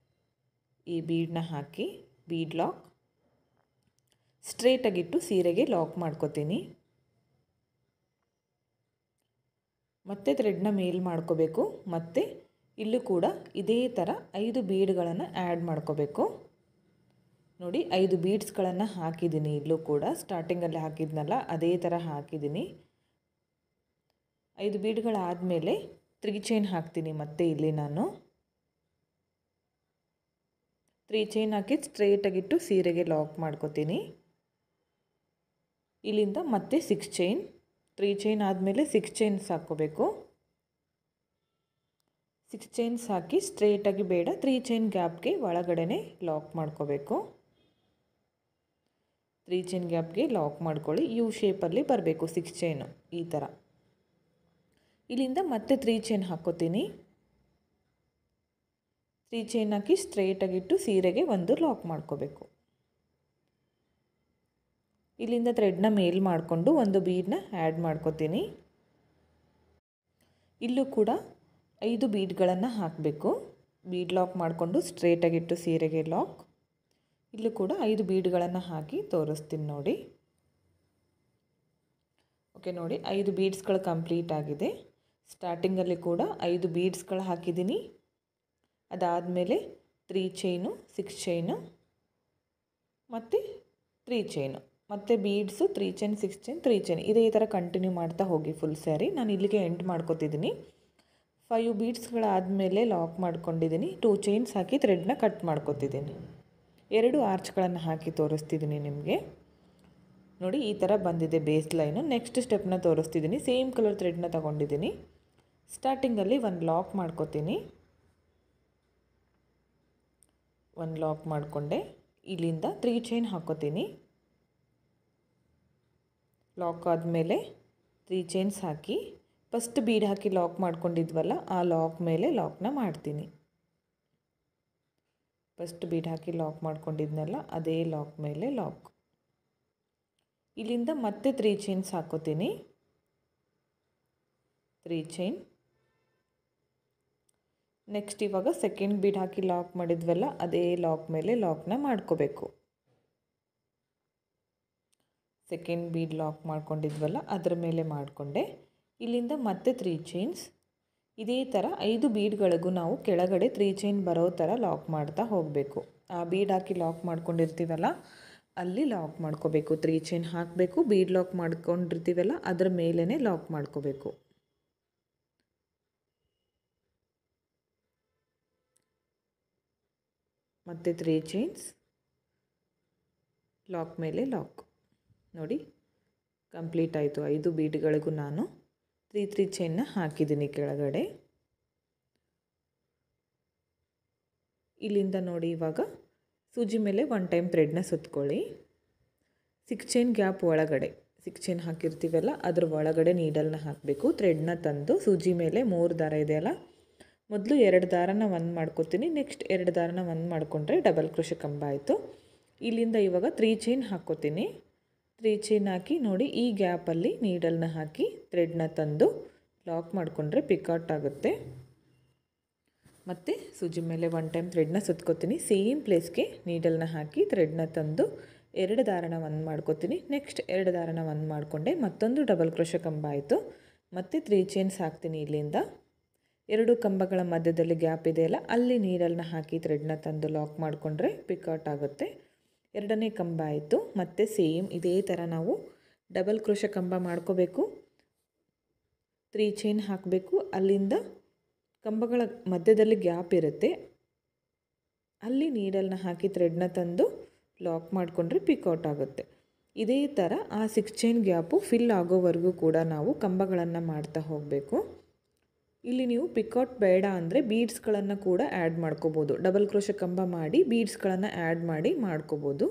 ಈ ಬೀಡನ್ನ ಹಾಕಿ ಬೀಡ್ ಲಾಕ್ ಸ್ಟ್ರೇಟಾಗಿಟ್ಟು ಸೀರೆಗೆ ಲಾಕ್ ಮಾಡ್ಕೋತೀನಿ. ಮತ್ತೆ ಥ್ರೆಡ್ನ ಮೇಲ್ ಮಾಡ್ಕೋಬೇಕು. ಮತ್ತು ಇಲ್ಲೂ ಕೂಡ ಇದೇ ಥರ 5 ಬೀಡ್ಗಳನ್ನು ಆ್ಯಡ್ ಮಾಡ್ಕೋಬೇಕು. ನೋಡಿ 5 ಬೀಡ್ಸ್ಗಳನ್ನು ಹಾಕಿದ್ದೀನಿ. ಇಲ್ಲೂ ಕೂಡ ಸ್ಟಾರ್ಟಿಂಗಲ್ಲಿ ಹಾಕಿದ್ನಲ್ಲ ಅದೇ ಥರ ಹಾಕಿದ್ದೀನಿ. 5 ಬೀಡ್ಗಳಾದಮೇಲೆ 3 ಚೈನ್ ಹಾಕ್ತೀನಿ. ಮತ್ತೆ ಇಲ್ಲಿ ನಾನು 3 ಚೈನ್ ಹಾಕಿ ಸ್ಟ್ರೇಟಾಗಿಟ್ಟು ಸೀರೆಗೆ ಲಾಕ್ ಮಾಡ್ಕೋತೀನಿ. ಇಲ್ಲಿಂದ ಮತ್ತೆ 6 ಚೈನ್, 3 ಚೈನ್ ಆದಮೇಲೆ 6 ಚೈನ್ಸ್ ಹಾಕ್ಕೋಬೇಕು. 6 ಚೈನ್ಸ್ ಹಾಕಿ ಸ್ಟ್ರೇಟಾಗಿ ಬೇಡ, 3 ಚೈನ್ ಗ್ಯಾಪ್ಗೆ ಒಳಗಡೆ ಲಾಕ್ ಮಾಡ್ಕೋಬೇಕು. 3 ಚೈನ್ ಗ್ಯಾಪ್ಗೆ ಲಾಕ್ ಮಾಡ್ಕೊಳ್ಳಿ. ಯು ಶೇಪಲ್ಲಿ ಬರಬೇಕು 6 ಚೈನು ಈ ಥರ. ಇಲ್ಲಿಂದ ಮತ್ತೆ 3 ಚೈನ್ ಹಾಕ್ಕೋತೀನಿ. 3 ಚೈನ್ ಹಾಕಿ ಸ್ಟ್ರೇಟಾಗಿಟ್ಟು ಸೀರೆಗೆ ಒಂದು ಲಾಕ್ ಮಾಡ್ಕೋಬೇಕು. ಇಲ್ಲಿಂದ ಥ್ರೆಡ್ನ ಮೇಲ್ ಮಾಡಿಕೊಂಡು ಒಂದು ಬೀಡನ್ನ ಆ್ಯಡ್ ಮಾಡ್ಕೋತೀನಿ. ಇಲ್ಲೂ ಕೂಡ 5 ಬೀಡ್ಗಳನ್ನು ಹಾಕಬೇಕು. ಬೀಡ್ ಲಾಕ್ ಮಾಡಿಕೊಂಡು ಸ್ಟ್ರೇಟಾಗಿಟ್ಟು ಸೀರೆಗೆ ಲಾಕ್. ಇಲ್ಲೂ ಕೂಡ 5 ಬೀಡ್ಗಳನ್ನು ಹಾಕಿ ತೋರಿಸ್ತೀನಿ ನೋಡಿ. ಓಕೆ ನೋಡಿ 5 ಬೀಡ್ಸ್ಗಳು ಕಂಪ್ಲೀಟ್ ಆಗಿದೆ. ಸ್ಟಾರ್ಟಿಂಗಲ್ಲಿ ಕೂಡ 5 ಬೀಡ್ಸ್ಗಳು ಹಾಕಿದ್ದೀನಿ. ಅದಾದಮೇಲೆ 3 ಚೈನು 6 ಚೈನು ಮತ್ತು 3 ಚೈನು ಮತ್ತು ಬೀಡ್ಸು 3 ಚೈನ್ 6 ಚೈನ್ 3 ಚೈನ್ ಇದೇ ಥರ ಕಂಟಿನ್ಯೂ ಮಾಡ್ತಾ ಹೋಗಿ ಫುಲ್ ಸ್ಯಾರಿ. ನಾನು ಇಲ್ಲಿಗೆ ಎಂಡ್ ಮಾಡ್ಕೋತಿದ್ದೀನಿ. 5 ಬೀಡ್ಸ್ಗಳಾದಮೇಲೆ ಲಾಕ್ ಮಾಡ್ಕೊಂಡಿದ್ದೀನಿ. 2 ಚೈನ್ಸ್ ಹಾಕಿ ಥ್ರೆಡ್ನ ಕಟ್ ಮಾಡ್ಕೊತಿದ್ದೀನಿ. 2 ಆರ್ಚ್ಗಳನ್ನು ಹಾಕಿ ತೋರಿಸ್ತಿದ್ದೀನಿ ನಿಮಗೆ. ನೋಡಿ ಈ ಥರ ಬಂದಿದೆ ಬೇಸ್ ಲೈನು. ನೆಕ್ಸ್ಟ್ ಸ್ಟೆಪ್ನ ತೋರಿಸ್ತಿದ್ದೀನಿ. ಸೇಮ್ ಕಲರ್ ಥ್ರೆಡ್ನ ತೊಗೊಂಡಿದ್ದೀನಿ. ಸ್ಟಾರ್ಟಿಂಗಲ್ಲಿ ಒಂದು ಲಾಕ್ ಮಾಡ್ಕೊತೀನಿ. ಒಂದು ಲಾಕ್ ಮಾಡಿಕೊಂಡೆ. ಇಲ್ಲಿಂದ 3 ಚೈನ್ ಹಾಕೋತೀನಿ. ಲಾಕ್ ಆದಮೇಲೆ 3 ಚೈನ್ಸ್ ಹಾಕಿ ಫಸ್ಟ್ ಬೀಡ್ ಹಾಕಿ ಲಾಕ್ ಮಾಡ್ಕೊಂಡಿದ್ವಲ್ಲ ಆ ಲಾಕ್ ಮೇಲೆ ಲಾಕ್ನ ಮಾಡ್ತೀನಿ. ಫಸ್ಟ್ ಬೀಡ್ ಹಾಕಿ ಲಾಕ್ ಮಾಡ್ಕೊಂಡಿದ್ನಲ್ಲ ಅದೇ ಲಾಕ್ ಮೇಲೆ ಲಾಕ್. ಇಲ್ಲಿಂದ ಮತ್ತೆ 3 ಚೈನ್ಸ್ ಹಾಕೋತೀನಿ. 3 ಚೈನ್. ನೆಕ್ಸ್ಟ್ ಇವಾಗ ಸೆಕೆಂಡ್ ಬೀಡ್ ಹಾಕಿ ಲಾಕ್ ಮಾಡಿದ್ವಲ್ಲ ಅದೇ ಲಾಕ್ ಮೇಲೆ ಲಾಕ್ನ ಮಾಡ್ಕೋಬೇಕು. ಸೆಕೆಂಡ್ ಬೀಡ್ ಲಾಕ್ ಮಾಡ್ಕೊಂಡಿದ್ವಲ್ಲ ಅದರ ಮೇಲೆ ಮಾಡಿಕೊಂಡೆ. ಇಲ್ಲಿಂದ ಮತ್ತೆ 3 ಚೈನ್ಸ್. ಇದೇ ಥರ 5 ಬೀಡ್ಗಳಿಗೂ ನಾವು ಕೆಳಗಡೆ 3 ಚೈನ್ ಬರೋ ಥರ ಲಾಕ್ ಮಾಡ್ತಾ ಹೋಗಬೇಕು. ಆ ಬೀಡ್ ಹಾಕಿ ಲಾಕ್ ಮಾಡ್ಕೊಂಡಿರ್ತೀವಲ್ಲ ಅಲ್ಲಿ ಲಾಕ್ ಮಾಡ್ಕೋಬೇಕು. 3 ಚೈನ್ ಹಾಕಬೇಕು. ಬೀಡ್ ಲಾಕ್ ಮಾಡ್ಕೊಂಡಿರ್ತೀವಲ್ಲ ಅದರ ಮೇಲೇ ಲಾಕ್ ಮಾಡ್ಕೋಬೇಕು. ಮತ್ತು 3 ಚೈನ್ಸ್, ಲಾಕ್ ಮೇಲೆ ಲಾಕ್. ನೋಡಿ ಕಂಪ್ಲೀಟ್ ಆಯಿತು. 5 ಬೀಡ್ಗಳಿಗೂ ನಾನು 3 ಚೈನ್ನ ಹಾಕಿದ್ದೀನಿ ಕೆಳಗಡೆ. ಇಲ್ಲಿಂದ ನೋಡಿ ಇವಾಗ ಸೂಜಿ ಮೇಲೆ 1 ಟೈಮ್ ಥ್ರೆಡ್ನ ಸುತ್ಕೊಳ್ಳಿ. 6 ಚೈನ್ ಗ್ಯಾಪ್ ಒಳಗಡೆ 6 ಚೈನ್ ಹಾಕಿರ್ತೀವಲ್ಲ ಅದ್ರ ಒಳಗಡೆ ನೀಡಲ್ನ ಹಾಕಬೇಕು. ಥ್ರೆಡ್ನ ತಂದು ಸೂಜಿ ಮೇಲೆ 3 ದಾರ ಇದೆಯಲ್ಲ ಮೊದಲು 2 ದಾರನ ಒಂದು ಮಾಡ್ಕೊತೀನಿ. ನೆಕ್ಸ್ಟ್ 2 ದಾರನ ಒಂದು ಮಾಡಿಕೊಂಡ್ರೆ ಡಬಲ್ ಕ್ರೋಶೆ ಕಂಬ ಆಯಿತು. ಇಲ್ಲಿಂದ ಇವಾಗ 3 ಚೈನ್ ಹಾಕ್ಕೋತೀನಿ. 3 ಚೈನ್ ಹಾಕಿ ನೋಡಿ ಈ ಗ್ಯಾಪಲ್ಲಿ ನೀಡಲ್ನ ಹಾಕಿ ಥ್ರೆಡ್ನ ತಂದು ಲಾಕ್ ಮಾಡಿಕೊಂಡ್ರೆ ಪಿಕಾಟ್ ಆಗುತ್ತೆ. ಮತ್ತು ಸೂಜಿ ಮೇಲೆ 1 ಟೈಮ್ ಥ್ರೆಡ್ನ ಸುತ್ಕೋತೀನಿ. ಸೇಮ್ ಪ್ಲೇಸ್ಗೆ ನೀಡಲ್ನ ಹಾಕಿ ಥ್ರೆಡ್ನ ತಂದು 2 ದಾರನ ಒಂದು ಮಾಡ್ಕೋತೀನಿ. ನೆಕ್ಸ್ಟ್ 2 ದಾರನ ಒಂದು ಮಾಡಿಕೊಂಡೆ. ಮತ್ತೊಂದು ಡಬಲ್ ಕ್ರೋಶೆ ಕಂಬ ಆಯಿತು. ಮತ್ತು 3 ಚೈನ್ಸ್ ಹಾಕ್ತೀನಿ. ಇಲ್ಲಿಂದ 2 ಕಂಬಗಳ ಮಧ್ಯದಲ್ಲಿ ಗ್ಯಾಪ್ ಇದೆಯಲ್ಲ ಅಲ್ಲಿ ನೀಡಲ್ನ ಹಾಕಿ ಥ್ರೆಡ್ನ ತಂದು ಲಾಕ್ ಮಾಡಿಕೊಂಡ್ರೆ ಪಿಕಾಟ್ ಆಗುತ್ತೆ. 2ನೇ ಕಂಬ ಆಯಿತು. ಮತ್ತು ಸೇಮ್ ಇದೇ ಥರ ನಾವು ಡಬಲ್ ಕ್ರೋಶೆ ಕಂಬ ಮಾಡ್ಕೋಬೇಕು. 3 ಚೈನ್ ಹಾಕಬೇಕು. ಅಲ್ಲಿಂದ ಕಂಬಗಳ ಮಧ್ಯದಲ್ಲಿ ಗ್ಯಾಪ್ ಇರುತ್ತೆ ಅಲ್ಲಿ ನೀಡಲ್ನ ಹಾಕಿ ಥ್ರೆಡ್ನ ತಂದು ಲಾಕ್ ಮಾಡಿಕೊಂಡ್ರೆ ಪಿಕೌಟ್ ಆಗುತ್ತೆ. ಇದೇ ಥರ ಆ 6 ಚೈನ್ ಗ್ಯಾಪು ಫಿಲ್ ಆಗೋವರೆಗೂ ಕೂಡ ನಾವು ಕಂಬಗಳನ್ನು ಮಾಡ್ತಾ ಹೋಗಬೇಕು. ಇಲ್ಲಿ ನೀವು ಪಿಕೌಟ್ ಬೇಡ ಅಂದರೆ ಬೀಡ್ಸ್ಗಳನ್ನು ಕೂಡ ಆ್ಯಡ್ ಮಾಡ್ಕೋಬೋದು. ಡಬಲ್ ಕ್ರೋಶೆ ಕಂಬ ಮಾಡಿ ಬೀಡ್ಸ್ಗಳನ್ನು ಆ್ಯಡ್ ಮಾಡಿ ಮಾಡ್ಕೋಬೋದು.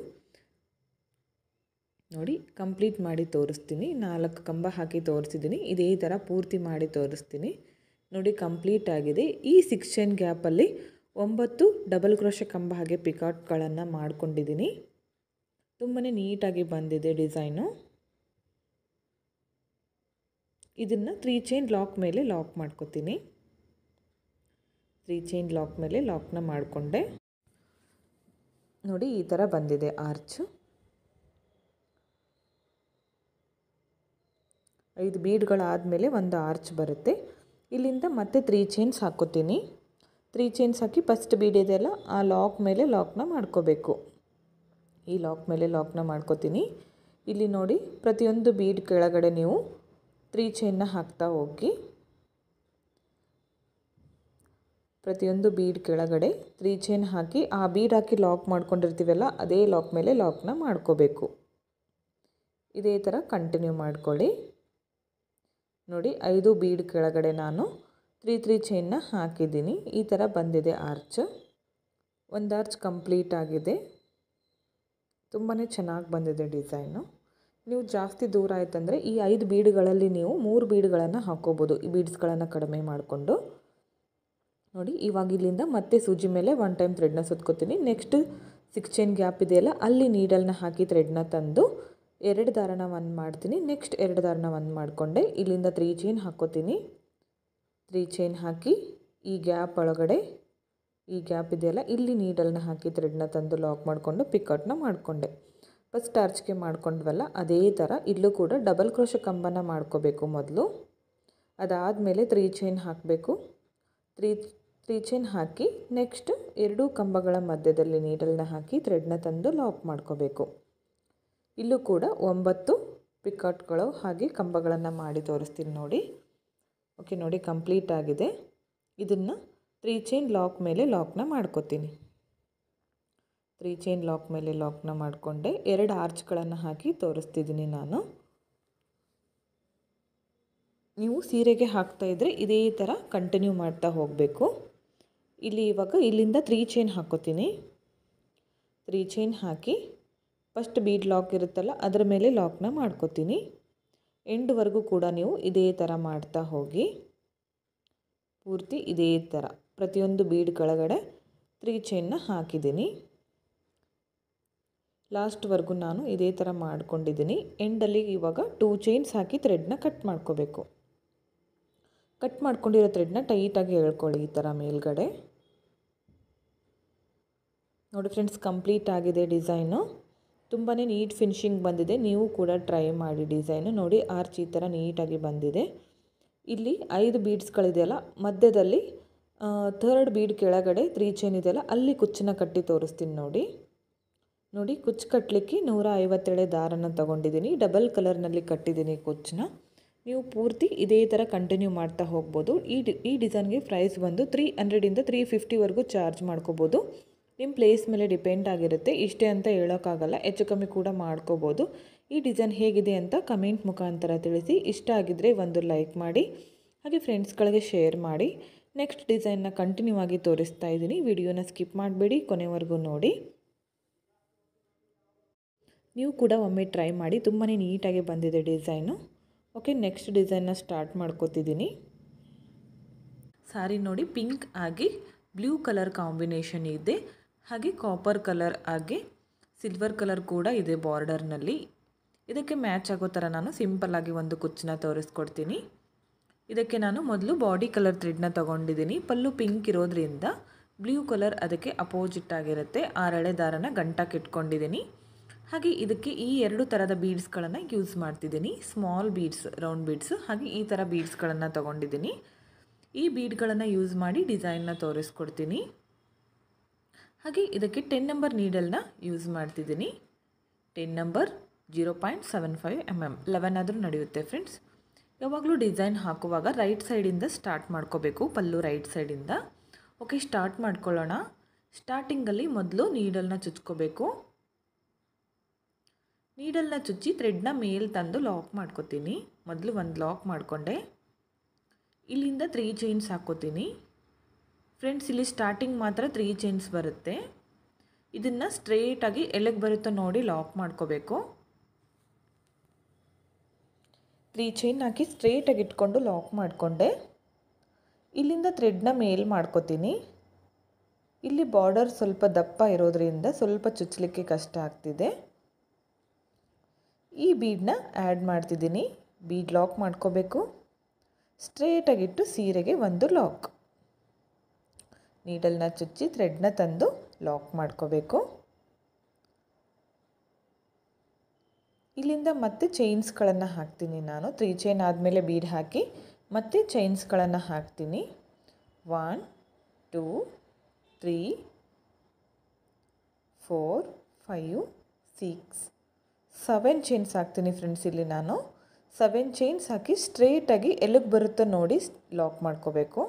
ನೋಡಿ ಕಂಪ್ಲೀಟ್ ಮಾಡಿ ತೋರಿಸ್ತೀನಿ. 4 ಕಂಬ ಹಾಕಿ ತೋರಿಸಿದ್ದೀನಿ. ಇದೇ ಥರ ಪೂರ್ತಿ ಮಾಡಿ ತೋರಿಸ್ತೀನಿ. ನೋಡಿ ಕಂಪ್ಲೀಟ್ ಆಗಿದೆ. ಈ 6 ಚೈನ್ ಗ್ಯಾಪಲ್ಲಿ 9 ಡಬಲ್ ಕ್ರೋಶೆ ಕಂಬ ಹಾಗೆ ಪಿಕಾಟ್ಗಳನ್ನು ಮಾಡ್ಕೊಂಡಿದ್ದೀನಿ. ತುಂಬಾ ನೀಟಾಗಿ ಬಂದಿದೆ ಡಿಸೈನು. ಇದನ್ನು 3 ಚೈನ್ ಲಾಕ್ ಮೇಲೆ ಲಾಕ್ ಮಾಡ್ಕೋತೀನಿ. 3 ಚೈನ್ ಲಾಕ್ ಮೇಲೆ ಲಾಕ್ನ ಮಾಡಿಕೊಂಡೆ. ನೋಡಿ ಈ ಥರ ಬಂದಿದೆ ಆರ್ಚು. 5 ಬೀಡ್ಗಳಾದಮೇಲೆ ಒಂದು ಆರ್ಚ್ ಬರುತ್ತೆ. ಇಲ್ಲಿಂದ ಮತ್ತೆ 3 ಚೈನ್ಸ್ ಹಾಕೋತೀನಿ. 3 ಚೈನ್ಸ್ ಹಾಕಿ ಫಸ್ಟ್ ಬೀಡ್ ಇದೆಯಲ್ಲ ಆ ಲಾಕ್ ಮೇಲೆ ಲಾಕ್ನ ಮಾಡ್ಕೋಬೇಕು. ಈ ಲಾಕ್ ಮೇಲೆ ಲಾಕ್ನ ಮಾಡ್ಕೋತೀನಿ. ಇಲ್ಲಿ ನೋಡಿ ಪ್ರತಿಯೊಂದು ಬೀಡ್ ಕೆಳಗಡೆ ನೀವು 3 ಚೈನ್ನ ಹಾಕ್ತಾ ಹೋಗಿ. ಪ್ರತಿಯೊಂದು ಬೀಡ್ ಕೆಳಗಡೆ 3 ಚೈನ್ ಹಾಕಿ ಆ ಬೀಡ್ ಹಾಕಿ ಲಾಕ್ ಮಾಡ್ಕೊಂಡಿರ್ತೀವಲ್ಲ ಅದೇ ಲಾಕ್ ಮೇಲೆ ಲಾಕ್ನ ಮಾಡ್ಕೋಬೇಕು. ಇದೇ ಥರ ಕಂಟಿನ್ಯೂ ಮಾಡ್ಕೊಳ್ಳಿ. ನೋಡಿ 5 ಬೀಡ್ ಕೆಳಗಡೆ ನಾನು 3 ಚೈನ್ನ ಹಾಕಿದ್ದೀನಿ. ಈ ಥರ ಬಂದಿದೆ ಆರ್ಚ್. ಒಂದು ಆರ್ಚ್ ಕಂಪ್ಲೀಟ್ ಆಗಿದೆ. ತುಂಬಾ ಚೆನ್ನಾಗಿ ಬಂದಿದೆ ಡಿಸೈನು. ನೀವು ಜಾಸ್ತಿ ದೂರ ಆಯ್ತಂದರೆ ಈ 5 ಬೀಡ್ಗಳಲ್ಲಿ ನೀವು 3 ಬೀಡ್ಗಳನ್ನು ಹಾಕ್ಕೋಬೋದು. ಈ ಬೀಡ್ಸ್ಗಳನ್ನು ಕಡಿಮೆ ಮಾಡಿಕೊಂಡು. ನೋಡಿ ಇವಾಗ ಇಲ್ಲಿಂದ ಮತ್ತೆ ಸೂಜಿ ಮೇಲೆ 1 ಟೈಮ್ ಥ್ರೆಡ್ನ ಸುತ್ಕೋತೀನಿ. ನೆಕ್ಸ್ಟ್ 6 ಚೈನ್ ಗ್ಯಾಪ್ ಇದೆಯಲ್ಲ ಅಲ್ಲಿ ನೀಡಲ್ನ ಹಾಕಿ ಥ್ರೆಡ್ನ ತಂದು 2 ದಾರನ ಒಂದು ಮಾಡ್ತೀನಿ. ನೆಕ್ಸ್ಟ್ 2 ದಾರನ ಒಂದು ಮಾಡಿಕೊಂಡೆ. ಇಲ್ಲಿಂದ 3 ಚೈನ್ ಹಾಕ್ಕೋತೀನಿ. 3 ಚೈನ್ ಹಾಕಿ ಈ ಗ್ಯಾಪ್ ಒಳಗಡೆ ಈ ಗ್ಯಾಪ್ ಇದೆಯಲ್ಲ ಇಲ್ಲಿ ನೀಡಲ್ನ ಹಾಕಿ ಥ್ರೆಡ್ನ ತಂದು ಲಾಕ್ ಮಾಡಿಕೊಂಡು ಪಿಕೌಟ್ನ ಮಾಡಿಕೊಂಡೆ. ಫಸ್ಟ್ ಆರ್ಚ್ಗೆ ಮಾಡ್ಕೊಂಡ್ವಲ್ಲ ಅದೇ ಥರ ಇಲ್ಲೂ ಕೂಡ ಡಬಲ್ ಕ್ರೋಶೆ ಕಂಬನ ಮಾಡ್ಕೋಬೇಕು ಮೊದಲು. ಅದಾದಮೇಲೆ 3 ಚೈನ್ ಹಾಕಬೇಕು. 3 ಚೈನ್ ಹಾಕಿ ನೆಕ್ಸ್ಟ್ 2 ಕಂಬಗಳ ಮಧ್ಯದಲ್ಲಿ ನೀಡಲ್ನ ಹಾಕಿ ಥ್ರೆಡ್ನ ತಂದು ಲಾಕ್ ಮಾಡ್ಕೋಬೇಕು. ಇಲ್ಲೂ ಕೂಡ 9 ಪಿಕಾಟ್ಗಳು ಹಾಗೆ ಕಂಬಗಳನ್ನು ಮಾಡಿ ತೋರಿಸ್ತೀನಿ ನೋಡಿ. ಓಕೆ ನೋಡಿ ಕಂಪ್ಲೀಟ್ ಆಗಿದೆ. ಇದನ್ನು 3 ಚೈನ್ ಲಾಕ್ ಮೇಲೆ ಲಾಕ್ನ ಮಾಡ್ಕೋತೀನಿ. 3 ಚೈನ್ ಲಾಕ್ ಮೇಲೆ ಲಾಕ್ನ ಮಾಡಿಕೊಂಡೆ. 2 ಆರ್ಚ್ಗಳನ್ನು ಹಾಕಿ ತೋರಿಸ್ತಿದ್ದೀನಿ ನಾನು. ನೀವು ಸೀರೆಗೆ ಹಾಕ್ತಾಯಿದ್ರೆ ಇದೇ ಥರ ಕಂಟಿನ್ಯೂ ಮಾಡ್ತಾ ಹೋಗಬೇಕು. ಇಲ್ಲಿ ಇವಾಗ ಇಲ್ಲಿಂದ 3 ಚೈನ್ ಹಾಕ್ಕೋತೀನಿ. 3 ಚೈನ್ ಹಾಕಿ ಫಸ್ಟ್ ಬೀಡ್ ಲಾಕ್ ಇರುತ್ತಲ್ಲ ಅದರ ಮೇಲೆ ಲಾಕ್ನ ಮಾಡ್ಕೋತೀನಿ. ಎಂಡ್ವರೆಗೂ ಕೂಡ ನೀವು ಇದೇ ಥರ ಮಾಡ್ತಾ ಹೋಗಿ. ಪೂರ್ತಿ ಇದೇ ಥರ ಪ್ರತಿಯೊಂದು ಬೀಡ್ ಕೆಳಗಡೆ 3 ಚೈನ್ನ ಹಾಕಿದ್ದೀನಿ. ಲಾಸ್ಟ್ವರೆಗೂ ನಾನು ಇದೇ ಥರ ಮಾಡ್ಕೊಂಡಿದ್ದೀನಿ. ಎಂಡಲ್ಲಿ ಇವಾಗ 2 ಚೈನ್ಸ್ ಹಾಕಿ ಥ್ರೆಡ್ನ ಕಟ್ ಮಾಡ್ಕೋಬೇಕು. ಕಟ್ ಮಾಡ್ಕೊಂಡಿರೋ ಥ್ರೆಡ್ನ ಟೈಟಾಗಿ ಎಳ್ಕೊಳ್ಳಿ ಈ ಥರ ಮೇಲ್ಗಡೆ. ನೋಡಿ ಫ್ರೆಂಡ್ಸ್, ಕಂಪ್ಲೀಟ್ ಆಗಿದೆ ಡಿಸೈನು. ತುಂಬಾ ನೀಟ್ ಫಿನಿಶಿಂಗ್ ಬಂದಿದೆ. ನೀವು ಕೂಡ ಟ್ರೈ ಮಾಡಿ ಡಿಸೈನು. ನೋಡಿ ಆರ್ಚ್ ಈ ಥರ ನೀಟಾಗಿ ಬಂದಿದೆ. ಇಲ್ಲಿ 5 ಬೀಡ್ಸ್ಗಳಿದೆಯಲ್ಲ, ಮಧ್ಯದಲ್ಲಿ 3rd ಬೀಡ್ ಕೆಳಗಡೆ 3 ಚೈನ್ ಇದೆಯಲ್ಲ, ಅಲ್ಲಿ ಕುಚ್ಚನ್ನ ಕಟ್ಟಿ ತೋರಿಸ್ತೀನಿ ನೋಡಿ. ನೋಡಿ, ಕುಚ್ಚು ಕಟ್ಟಲಿಕ್ಕೆ 150 ದಾರನ ತೊಗೊಂಡಿದ್ದೀನಿ. ಡಬಲ್ ಕಲರ್ನಲ್ಲಿ ಕಟ್ಟಿದ್ದೀನಿ ಕುಚ್ಚನ್ನ. ನೀವು ಪೂರ್ತಿ ಇದೇ ಥರ ಕಂಟಿನ್ಯೂ ಮಾಡ್ತಾ ಹೋಗ್ಬೋದು. ಈ ಡಿಸೈನ್ಗೆ ಪ್ರೈಸ್ ಬಂದು 300ಇಂದ 350ವರೆಗೂ ಚಾರ್ಜ್ ಮಾಡ್ಕೋಬೋದು. ನಿಮ್ಮ ಪ್ಲೇಸ್ ಮೇಲೆ ಡಿಪೆಂಡ್ ಆಗಿರುತ್ತೆ. ಇಷ್ಟೇ ಅಂತ ಹೇಳೋಕ್ಕಾಗಲ್ಲ, ಹೆಚ್ಚು ಕಮ್ಮಿ ಕೂಡ ಮಾಡ್ಕೋಬೋದು. ಈ ಡಿಸೈನ್ ಹೇಗಿದೆ ಅಂತ ಕಮೆಂಟ್ ಮುಖಾಂತರ ತಿಳಿಸಿ. ಇಷ್ಟ ಆಗಿದ್ದರೆ ಒಂದು ಲೈಕ್ ಮಾಡಿ, ಹಾಗೆ ಫ್ರೆಂಡ್ಸ್ಗಳಿಗೆ ಶೇರ್ ಮಾಡಿ. ನೆಕ್ಸ್ಟ್ ಡಿಸೈನ್ನ ಕಂಟಿನ್ಯೂ ಆಗಿ ತೋರಿಸ್ತಾ ಇದ್ದೀನಿ. ವಿಡಿಯೋನ ಸ್ಕಿಪ್ ಮಾಡಬೇಡಿ, ಕೊನೆವರೆಗೂ ನೋಡಿ. ನೀವು ಕೂಡ ಒಮ್ಮೆ ಟ್ರೈ ಮಾಡಿ. ತುಂಬಾ ನೀಟಾಗಿ ಬಂದಿದೆ ಡಿಸೈನು. ಓಕೆ, ನೆಕ್ಸ್ಟ್ ಡಿಸೈನ್ನ ಸ್ಟಾರ್ಟ್ ಮಾಡ್ಕೋತಿದ್ದೀನಿ. ಸಾರಿ ನೋಡಿ, ಪಿಂಕ್ ಆಗಿ ಬ್ಲೂ ಕಲರ್ ಕಾಂಬಿನೇಷನ್ ಇದೆ. ಹಾಗೆ ಕಾಪರ್ ಕಲರ್ ಆಗಿ ಸಿಲ್ವರ್ ಕಲರ್ ಕೂಡ ಇದೆ ಬಾರ್ಡರ್ನಲ್ಲಿ. ಇದಕ್ಕೆ ಮ್ಯಾಚ್ ಆಗೋ ಥರ ನಾನು ಸಿಂಪಲ್ಲಾಗಿ ಒಂದು ಕುಚ್ಚನ್ನ ತೋರಿಸ್ಕೊಡ್ತೀನಿ. ಇದಕ್ಕೆ ನಾನು ಮೊದಲು ಬಾಡಿ ಕಲರ್ ಥ್ರೆಡ್ನ ತೊಗೊಂಡಿದ್ದೀನಿ. ಪಲ್ಲು ಪಿಂಕ್ ಇರೋದ್ರಿಂದ ಬ್ಲೂ ಕಲರ್ ಅದಕ್ಕೆ ಅಪೋಸಿಟ್ ಆಗಿರುತ್ತೆ. 6 ಎಳೆ ದಾರನ ಗಂಟಕ್ಕೆ ಇಟ್ಕೊಂಡಿದ್ದೀನಿ. ಹಾಗೆ ಇದಕ್ಕೆ ಈ 2 ಥರದ ಬೀಡ್ಸ್ಗಳನ್ನು ಯೂಸ್ ಮಾಡ್ತಿದ್ದೀನಿ. ಸ್ಮಾಲ್ ಬೀಡ್ಸ್, ರೌಂಡ್ ಬೀಡ್ಸ್, ಹಾಗೆ ಈ ಥರ ಬೀಡ್ಸ್ಗಳನ್ನು ತೊಗೊಂಡಿದ್ದೀನಿ. ಈ ಬೀಡ್ಗಳನ್ನು ಯೂಸ್ ಮಾಡಿ ಡಿಸೈನ್ನ ತೋರಿಸ್ಕೊಡ್ತೀನಿ. ಹಾಗೆ ಇದಕ್ಕೆ 10 ನಂಬರ್ ನೀಡಲ್ನ ಯೂಸ್ ಮಾಡ್ತಿದ್ದೀನಿ. 10 ನಂಬರ್ 0.75 mm, 11 ಆದರೂ ನಡೆಯುತ್ತೆ ಫ್ರೆಂಡ್ಸ್. ಯಾವಾಗಲೂ ಡಿಸೈನ್ ಹಾಕುವಾಗ ರೈಟ್ ಸೈಡಿಂದ ಸ್ಟಾರ್ಟ್ ಮಾಡ್ಕೋಬೇಕು, ಪಲ್ಲು ರೈಟ್ ಸೈಡಿಂದ. ಓಕೆ, ಸ್ಟಾರ್ಟ್ ಮಾಡ್ಕೊಳ್ಳೋಣ. ಸ್ಟಾರ್ಟಿಂಗಲ್ಲಿ ಮೊದಲು ನೀಡಲ್ನ ಚುಚ್ಕೋಬೇಕು. ನೀಡಲ್ನ ಚುಚ್ಚಿ ಥ್ರೆಡ್ನ ಮೇಲೆ ತಂದು ಲಾಕ್ ಮಾಡ್ಕೋತೀನಿ. ಮೊದಲು ಒಂದು ಲಾಕ್ ಮಾಡಿಕೊಂಡೆ. ಇಲ್ಲಿಂದ 3 ಚೈನ್ಸ್ ಹಾಕ್ಕೋತೀನಿ. ಫ್ರೆಂಡ್ಸ್, ಇಲ್ಲಿ ಸ್ಟಾರ್ಟಿಂಗ್ ಮಾತ್ರ 3 ಚೈನ್ಸ್ ಬರುತ್ತೆ. ಇದನ್ನು ಸ್ಟ್ರೇಟಾಗಿ ಎಲ್ಲಿಗೆ ಬರುತ್ತೋ ನೋಡಿ ಲಾಕ್ ಮಾಡ್ಕೋಬೇಕು. 3 ಚೈನ್ ಹಾಕಿ ಸ್ಟ್ರೇಟಾಗಿ ಇಟ್ಕೊಂಡು ಲಾಕ್ ಮಾಡಿಕೊಂಡೆ. ಇಲ್ಲಿಂದ ಥ್ರೆಡ್ನ ಮೇಲ್ ಮಾಡ್ಕೋತೀನಿ. ಇಲ್ಲಿ ಬಾರ್ಡರ್ ಸ್ವಲ್ಪ ದಪ್ಪ ಇರೋದ್ರಿಂದ ಸ್ವಲ್ಪ ಚುಚ್ಚಲಿಕ್ಕೆ ಕಷ್ಟ ಆಗ್ತಿದೆ. ಈ ಬೀಡನ್ನ ಆ್ಯಡ್ ಮಾಡ್ತಿದ್ದೀನಿ. ಬೀಡ್ ಲಾಕ್ ಮಾಡ್ಕೋಬೇಕು. ಸ್ಟ್ರೇಟಾಗಿಟ್ಟು ಸೀರೆಗೆ ಒಂದು ಲಾಕ್. ನೀಡಲ್ನ ಚುಚ್ಚಿ ಥ್ರೆಡ್ನ ತಂದು ಲಾಕ್ ಮಾಡ್ಕೋಬೇಕು. ಇಲ್ಲಿಂದ ಮತ್ತೆ ಚೈನ್ಸ್ಗಳನ್ನು ಹಾಕ್ತೀನಿ ನಾನು. 3 ಚೈನ್ ಆದಮೇಲೆ ಬೀಡ್ ಹಾಕಿ ಮತ್ತೆ ಚೈನ್ಸ್ಗಳನ್ನು ಹಾಕ್ತೀನಿ. 1 2 3 4 5 6 7 ಚೈನ್ಸ್ ಹಾಕ್ತೀನಿ ಫ್ರೆಂಡ್ಸ್. ಇಲ್ಲಿ ನಾನು 7 ಚೈನ್ಸ್ ಹಾಕಿ ಸ್ಟ್ರೇಟಾಗಿ ಎಲ್ಲಿಗೆ ಬರುತ್ತೋ ನೋಡಿ ಲಾಕ್ ಮಾಡ್ಕೋಬೇಕು.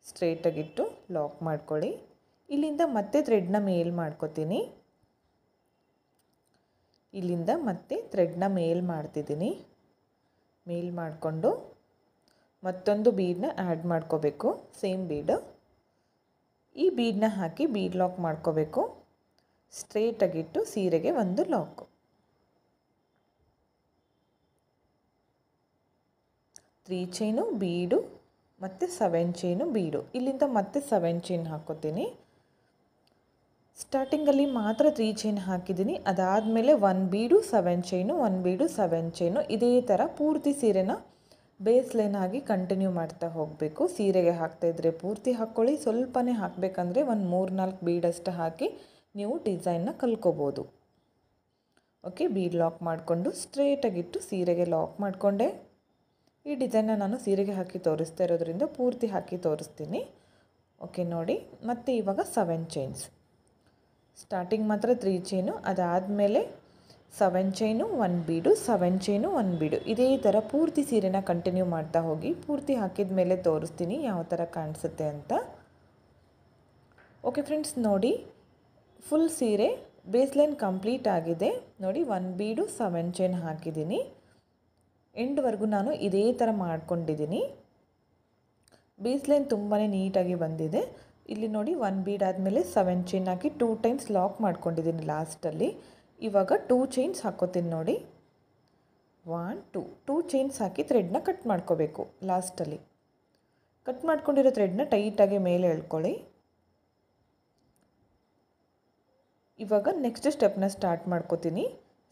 ಸ್ಟ್ರೇಟಾಗಿಟ್ಟು ಲಾಕ್ ಮಾಡ್ಕೊಳ್ಳಿ. ಇಲ್ಲಿಂದ ಮತ್ತೆ ಥ್ರೆಡ್ನ ಮೇಲ್ ಮಾಡ್ಕೋತೀನಿ. ಇಲ್ಲಿಂದ ಮತ್ತೆ ಥ್ರೆಡ್ನ ಮೇಲ್ ಮಾಡ್ತಿದ್ದೀನಿ. ಮೇಲ್ ಮಾಡಿಕೊಂಡು ಮತ್ತೊಂದು ಬೀಡನ್ನ ಆ್ಯಡ್ ಮಾಡ್ಕೋಬೇಕು, ಸೇಮ್ ಬೀಡು. ಈ ಬೀಡನ್ನ ಹಾಕಿ ಬೀಡ್ ಲಾಕ್ ಮಾಡ್ಕೋಬೇಕು. ಸ್ಟ್ರೇಟಾಗಿಟ್ಟು ಸೀರೆಗೆ ಒಂದು ಲಾಕು. 3 ಚೈನು ಬೀಡು ಮತ್ತು 7 ಚೈನು ಬೀಡು. ಇಲ್ಲಿಂದ ಮತ್ತೆ 7 ಚೈನ್ ಹಾಕ್ಕೋತೀನಿ. ಸ್ಟಾರ್ಟಿಂಗಲ್ಲಿ ಮಾತ್ರ 3 ಚೈನ್ ಹಾಕಿದ್ದೀನಿ. ಅದಾದಮೇಲೆ 1 ಬೀಡು 7 ಚೈನು, 1 ಬೀಡು 7 ಚೈನು. ಇದೇ ಥರ ಪೂರ್ತಿ ಸೀರೆನ ಬೇಸ್ ಲೈನ್ ಆಗಿ ಕಂಟಿನ್ಯೂ ಮಾಡ್ತಾ ಹೋಗಬೇಕು. ಸೀರೆಗೆ ಹಾಕ್ತಾಯಿದ್ರೆ ಪೂರ್ತಿ ಹಾಕ್ಕೊಳ್ಳಿ. ಸ್ವಲ್ಪನೇ ಹಾಕಬೇಕಂದ್ರೆ ಒಂದು 3-4 ಬೀಡಷ್ಟು ಹಾಕಿ ನೀವು ಡಿಸೈನ್ನ ಕಲ್ಕೋಬೋದು. ಓಕೆ, ಬೀಡ್ ಲಾಕ್ ಮಾಡಿಕೊಂಡು ಸ್ಟ್ರೇಟಾಗಿಟ್ಟು ಸೀರೆಗೆ ಲಾಕ್ ಮಾಡಿಕೊಂಡೆ. ಈ ಡಿಸೈನ್ನ ನಾನು ಸೀರೆಗೆ ಹಾಕಿ ತೋರಿಸ್ತಾ ಇರೋದ್ರಿಂದ ಪೂರ್ತಿ ಹಾಕಿ ತೋರಿಸ್ತೀನಿ. ಓಕೆ ನೋಡಿ, ಮತ್ತು ಇವಾಗ 7 ಚೈನ್ಸ್. ಸ್ಟಾರ್ಟಿಂಗ್ ಮಾತ್ರ 3 ಚೈನು, ಅದಾದಮೇಲೆ 7 ಚೈನು 1 ಬೀಡು, 7 ಚೈನು 1 ಬೀಡು. ಇದೇ ಥರ ಪೂರ್ತಿ ಸೀರೆನ ಕಂಟಿನ್ಯೂ ಮಾಡ್ತಾ ಹೋಗಿ. ಪೂರ್ತಿ ಹಾಕಿದ ಮೇಲೆ ತೋರಿಸ್ತೀನಿ ಯಾವ ಥರ ಕಾಣಿಸುತ್ತೆ ಅಂತ. ಓಕೆ ಫ್ರೆಂಡ್ಸ್, ನೋಡಿ ಫುಲ್ ಸೀರೆ ಬೇಸ್ ಲೈನ್ ಕಂಪ್ಲೀಟ್ ಆಗಿದೆ. ನೋಡಿ 1 ಬೀಡು 7 ಚೈನ್ ಹಾಕಿದ್ದೀನಿ. ಎಂಡ್ವರೆಗೂ ನಾನು ಇದೇ ಥರ ಮಾಡ್ಕೊಂಡಿದ್ದೀನಿ. ಬೇಸ್ ಲೈನ್ ತುಂಬಾ ನೀಟಾಗಿ ಬಂದಿದೆ. ಇಲ್ಲಿ ನೋಡಿ 1 ಬೀಡ್ ಆದಮೇಲೆ 7 ಚೈನ್ ಹಾಕಿ 2 ಟೈಮ್ಸ್ ಲಾಕ್ ಮಾಡ್ಕೊಂಡಿದ್ದೀನಿ ಲಾಸ್ಟಲ್ಲಿ. ಇವಾಗ 2 ಚೈನ್ಸ್ ಹಾಕೋತೀನಿ ನೋಡಿ. 1 2 ಚೈನ್ಸ್ ಹಾಕಿ ಥ್ರೆಡ್ನ ಕಟ್ ಮಾಡ್ಕೋಬೇಕು. ಲಾಸ್ಟಲ್ಲಿ ಕಟ್ ಮಾಡ್ಕೊಂಡಿರೋ ಥ್ರೆಡ್ನ ಟೈಟಾಗಿ ಮೇಲೆ ಎಳ್ಕೊಳ್ಳಿ. ಇವಾಗ ನೆಕ್ಸ್ಟ್ ಸ್ಟೆಪ್ನ ಸ್ಟಾರ್ಟ್ ಮಾಡ್ಕೋತೀನಿ.